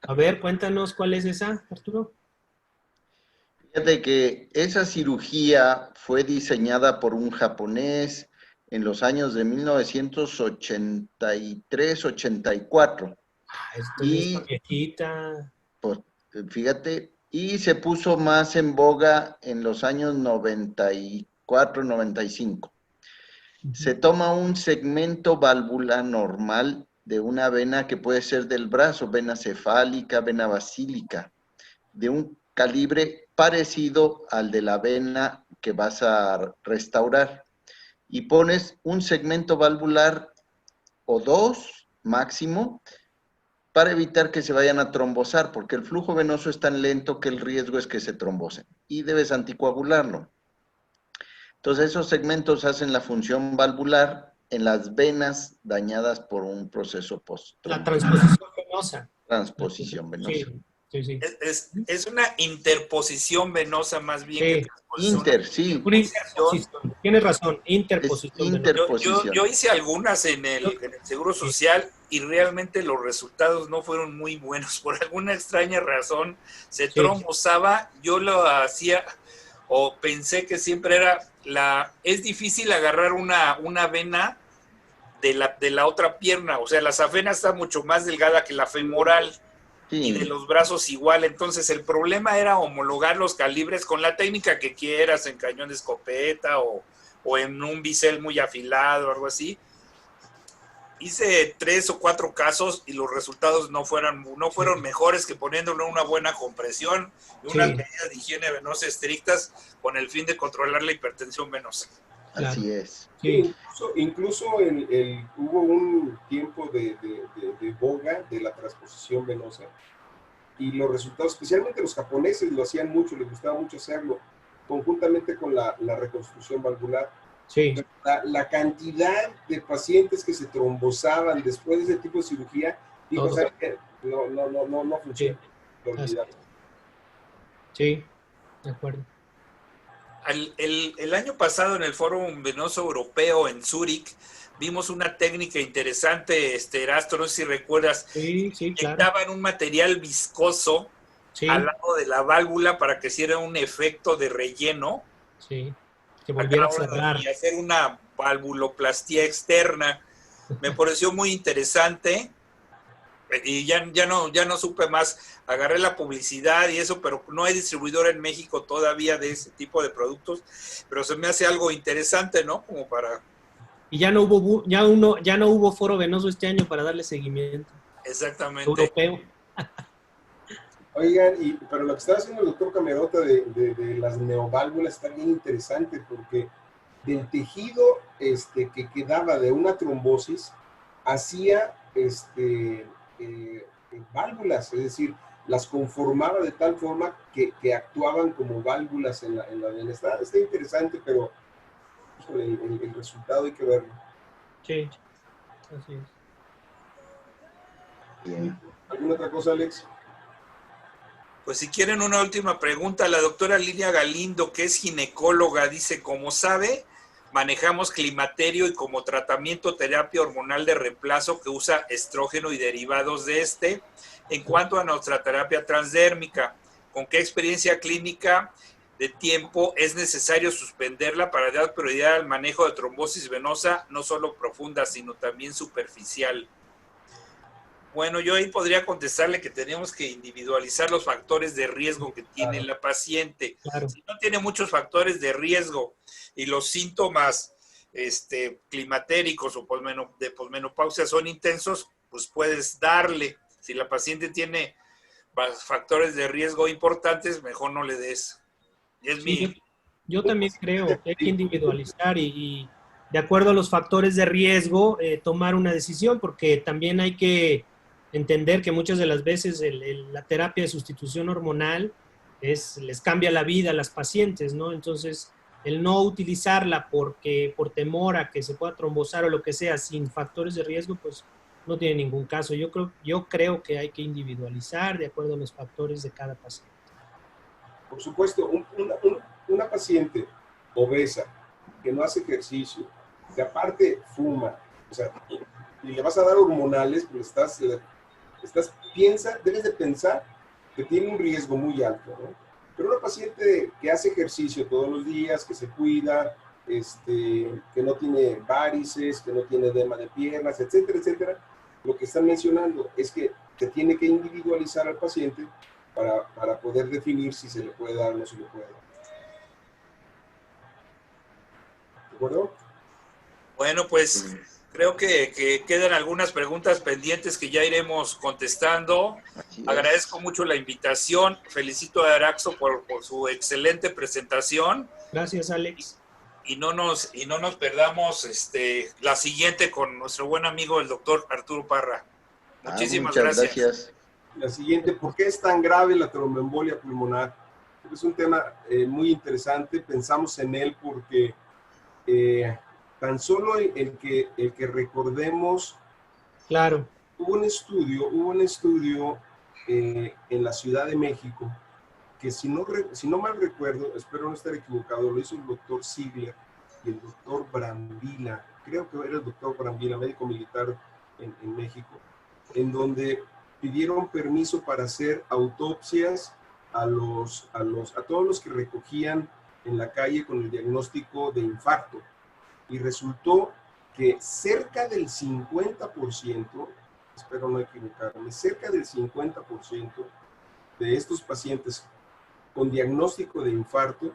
A ver, cuéntanos cuál es esa, Arturo. Fíjate que esa cirugía fue diseñada por un japonés en los años de 1983-84. Esto ya está Y viejita. pues, fíjate, y se puso más en boga en los años 94-95. Se toma un segmento válvula normal de una vena que puede ser del brazo, vena cefálica, vena basílica, de un calibre parecido al de la vena que vas a restaurar. Y pones un segmento valvular o dos máximo para evitar que se vayan a trombosar, porque el flujo venoso es tan lento que el riesgo es que se trombosen y debes anticoagularlo. Entonces esos segmentos hacen la función valvular en las venas dañadas por un proceso La post-trombótico. transposición venosa. Transposición venosa. Sí. Es una interposición venosa más bien que Sí. transposición. Sí. Una interposición. Tienes razón, Es interposición venosa. interposición. Yo hice algunas en el Seguro Social y realmente los resultados no fueron muy buenos. Por alguna extraña razón se trombosaba. Yo lo hacía o pensé que siempre era es difícil agarrar una vena de la otra pierna. O sea, la safena está mucho más delgada que la femoral. Y de los brazos igual. Entonces el problema era homologar los calibres con la técnica que quieras, en cañón de escopeta o en un bisel muy afilado o algo así. Hice 3 o 4 casos y los resultados no fueron mejores que poniéndole una buena compresión y unas medidas de higiene venosa estrictas con el fin de controlar la hipertensión venosa. Así es. Sí, incluso hubo un tiempo de boga de la transposición venosa y los resultados, especialmente los japoneses lo hacían mucho, les gustaba mucho hacerlo, conjuntamente con la reconstrucción valvular. Sí. La cantidad de pacientes que se trombosaban después de ese tipo de cirugía, digo, ¿sabes qué? No funciona. Sí, de acuerdo. El año pasado en el Foro Venoso Europeo en Zúrich vimos una técnica interesante, Erasto, no sé si recuerdas. Sí, claro. Inyectaban un material viscoso al lado de la válvula para que hiciera un efecto de relleno. Sí, que volviera a cerrar. Y hacer una valvuloplastía externa. Me pareció muy interesante y ya no supe más. Agarré la publicidad y eso, pero no hay distribuidor en México todavía de ese tipo de productos, pero se me hace algo interesante, ¿no? Como para... Y ya no hubo foro venoso este año para darle seguimiento. Exactamente. Europeo. Oigan, pero lo que está haciendo el doctor Camerota de las neoválvulas está bien interesante porque del tejido que quedaba de una trombosis hacía válvulas, es decir, las conformaba de tal forma que actuaban como válvulas en la vena. Está interesante, pero híjole, el resultado hay que verlo. Sí, así es. Bien. ¿Alguna otra cosa, Alex? Pues si quieren una última pregunta, la doctora Lilia Galindo, que es ginecóloga, dice, como sabe, manejamos climaterio y como tratamiento terapia hormonal de reemplazo que usa estrógeno y derivados de este. En cuanto a nuestra terapia transdérmica, ¿con qué experiencia clínica de tiempo es necesario suspenderla para dar prioridad al manejo de trombosis venosa, no solo profunda, sino también superficial? Bueno, yo ahí podría contestarle que tenemos que individualizar los factores de riesgo que tiene la paciente. Claro. Si no tiene muchos factores de riesgo y los síntomas climatéricos o de posmenopausia son intensos, pues puedes darle. Si la paciente tiene factores de riesgo importantes, mejor no le des. Yo también creo que hay que individualizar y de acuerdo a los factores de riesgo tomar una decisión, porque también hay que entender que muchas de las veces la terapia de sustitución hormonal les cambia la vida a las pacientes, ¿no? Entonces, el no utilizarla por temor a que se pueda trombosar o lo que sea sin factores de riesgo, pues no tiene ningún caso. Yo creo que hay que individualizar de acuerdo a los factores de cada paciente. Por supuesto, una paciente obesa que no hace ejercicio, que aparte fuma, o sea, y le vas a dar hormonales, pues debes de pensar que tiene un riesgo muy alto, ¿no? Pero una paciente que hace ejercicio todos los días, que se cuida, que no tiene varices, que no tiene edema de piernas, etcétera, etcétera, lo que están mencionando es que se tiene que individualizar al paciente para poder definir si se le puede dar o no se le puede dar. ¿De acuerdo? Bueno, pues creo que quedan algunas preguntas pendientes que ya iremos contestando. Agradezco mucho la invitación. Felicito a Araxo por su excelente presentación. Gracias, Alex. Y no nos perdamos la siguiente con nuestro buen amigo el doctor Arturo Parra. Muchísimas gracias. La siguiente, ¿por qué es tan grave la tromboembolia pulmonar? Es un tema muy interesante. Pensamos en él porque tan solo el que recordemos, claro, hubo un estudio en la Ciudad de México que si no mal recuerdo, espero no estar equivocado, lo hizo el doctor Ziegler y el doctor Brambila, creo que era el doctor Brambila, médico militar en México, en donde pidieron permiso para hacer autopsias a todos los que recogían en la calle con el diagnóstico de infarto. Y resultó que cerca del 50%, espero no equivocarme, cerca del 50% de estos pacientes con diagnóstico de infarto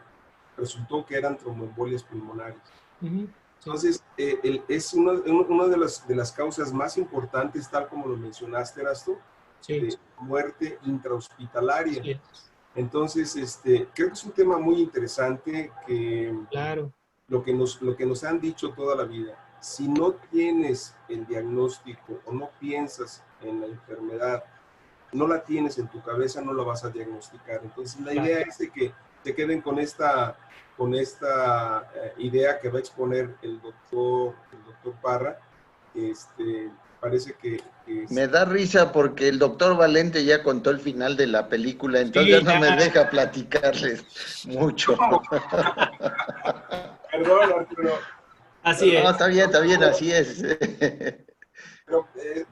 resultó que eran tromboembolias pulmonares. Uh-huh. Entonces, es una de las causas más importantes, tal como lo mencionaste, Erasto, de muerte intrahospitalaria. Sí. Entonces, creo que es un tema muy interesante que... Claro. Lo que nos han dicho toda la vida, si no tienes el diagnóstico o no piensas en la enfermedad, no la tienes en tu cabeza, no la vas a diagnosticar. Entonces la idea es de que te queden con esta idea que va a exponer el doctor Parra. Parece que me da risa porque el doctor Valente ya contó el final de la película, entonces sí, no me deja platicarles mucho. Perdón, Arturo. Así es. No, está bien, así es. Pero,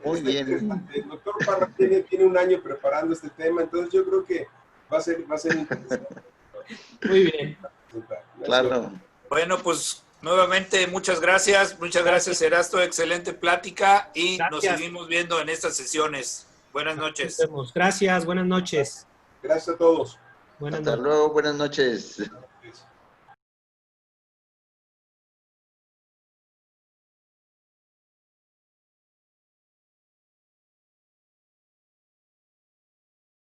muy bien. El doctor Parra tiene un año preparando este tema, entonces yo creo que va a ser interesante. Muy bien. Claro. Bueno, pues nuevamente muchas gracias Erasto, excelente plática y nos seguimos viendo en estas sesiones. Buenas noches. Gracias, buenas noches. Gracias a todos. Hasta luego, buenas noches.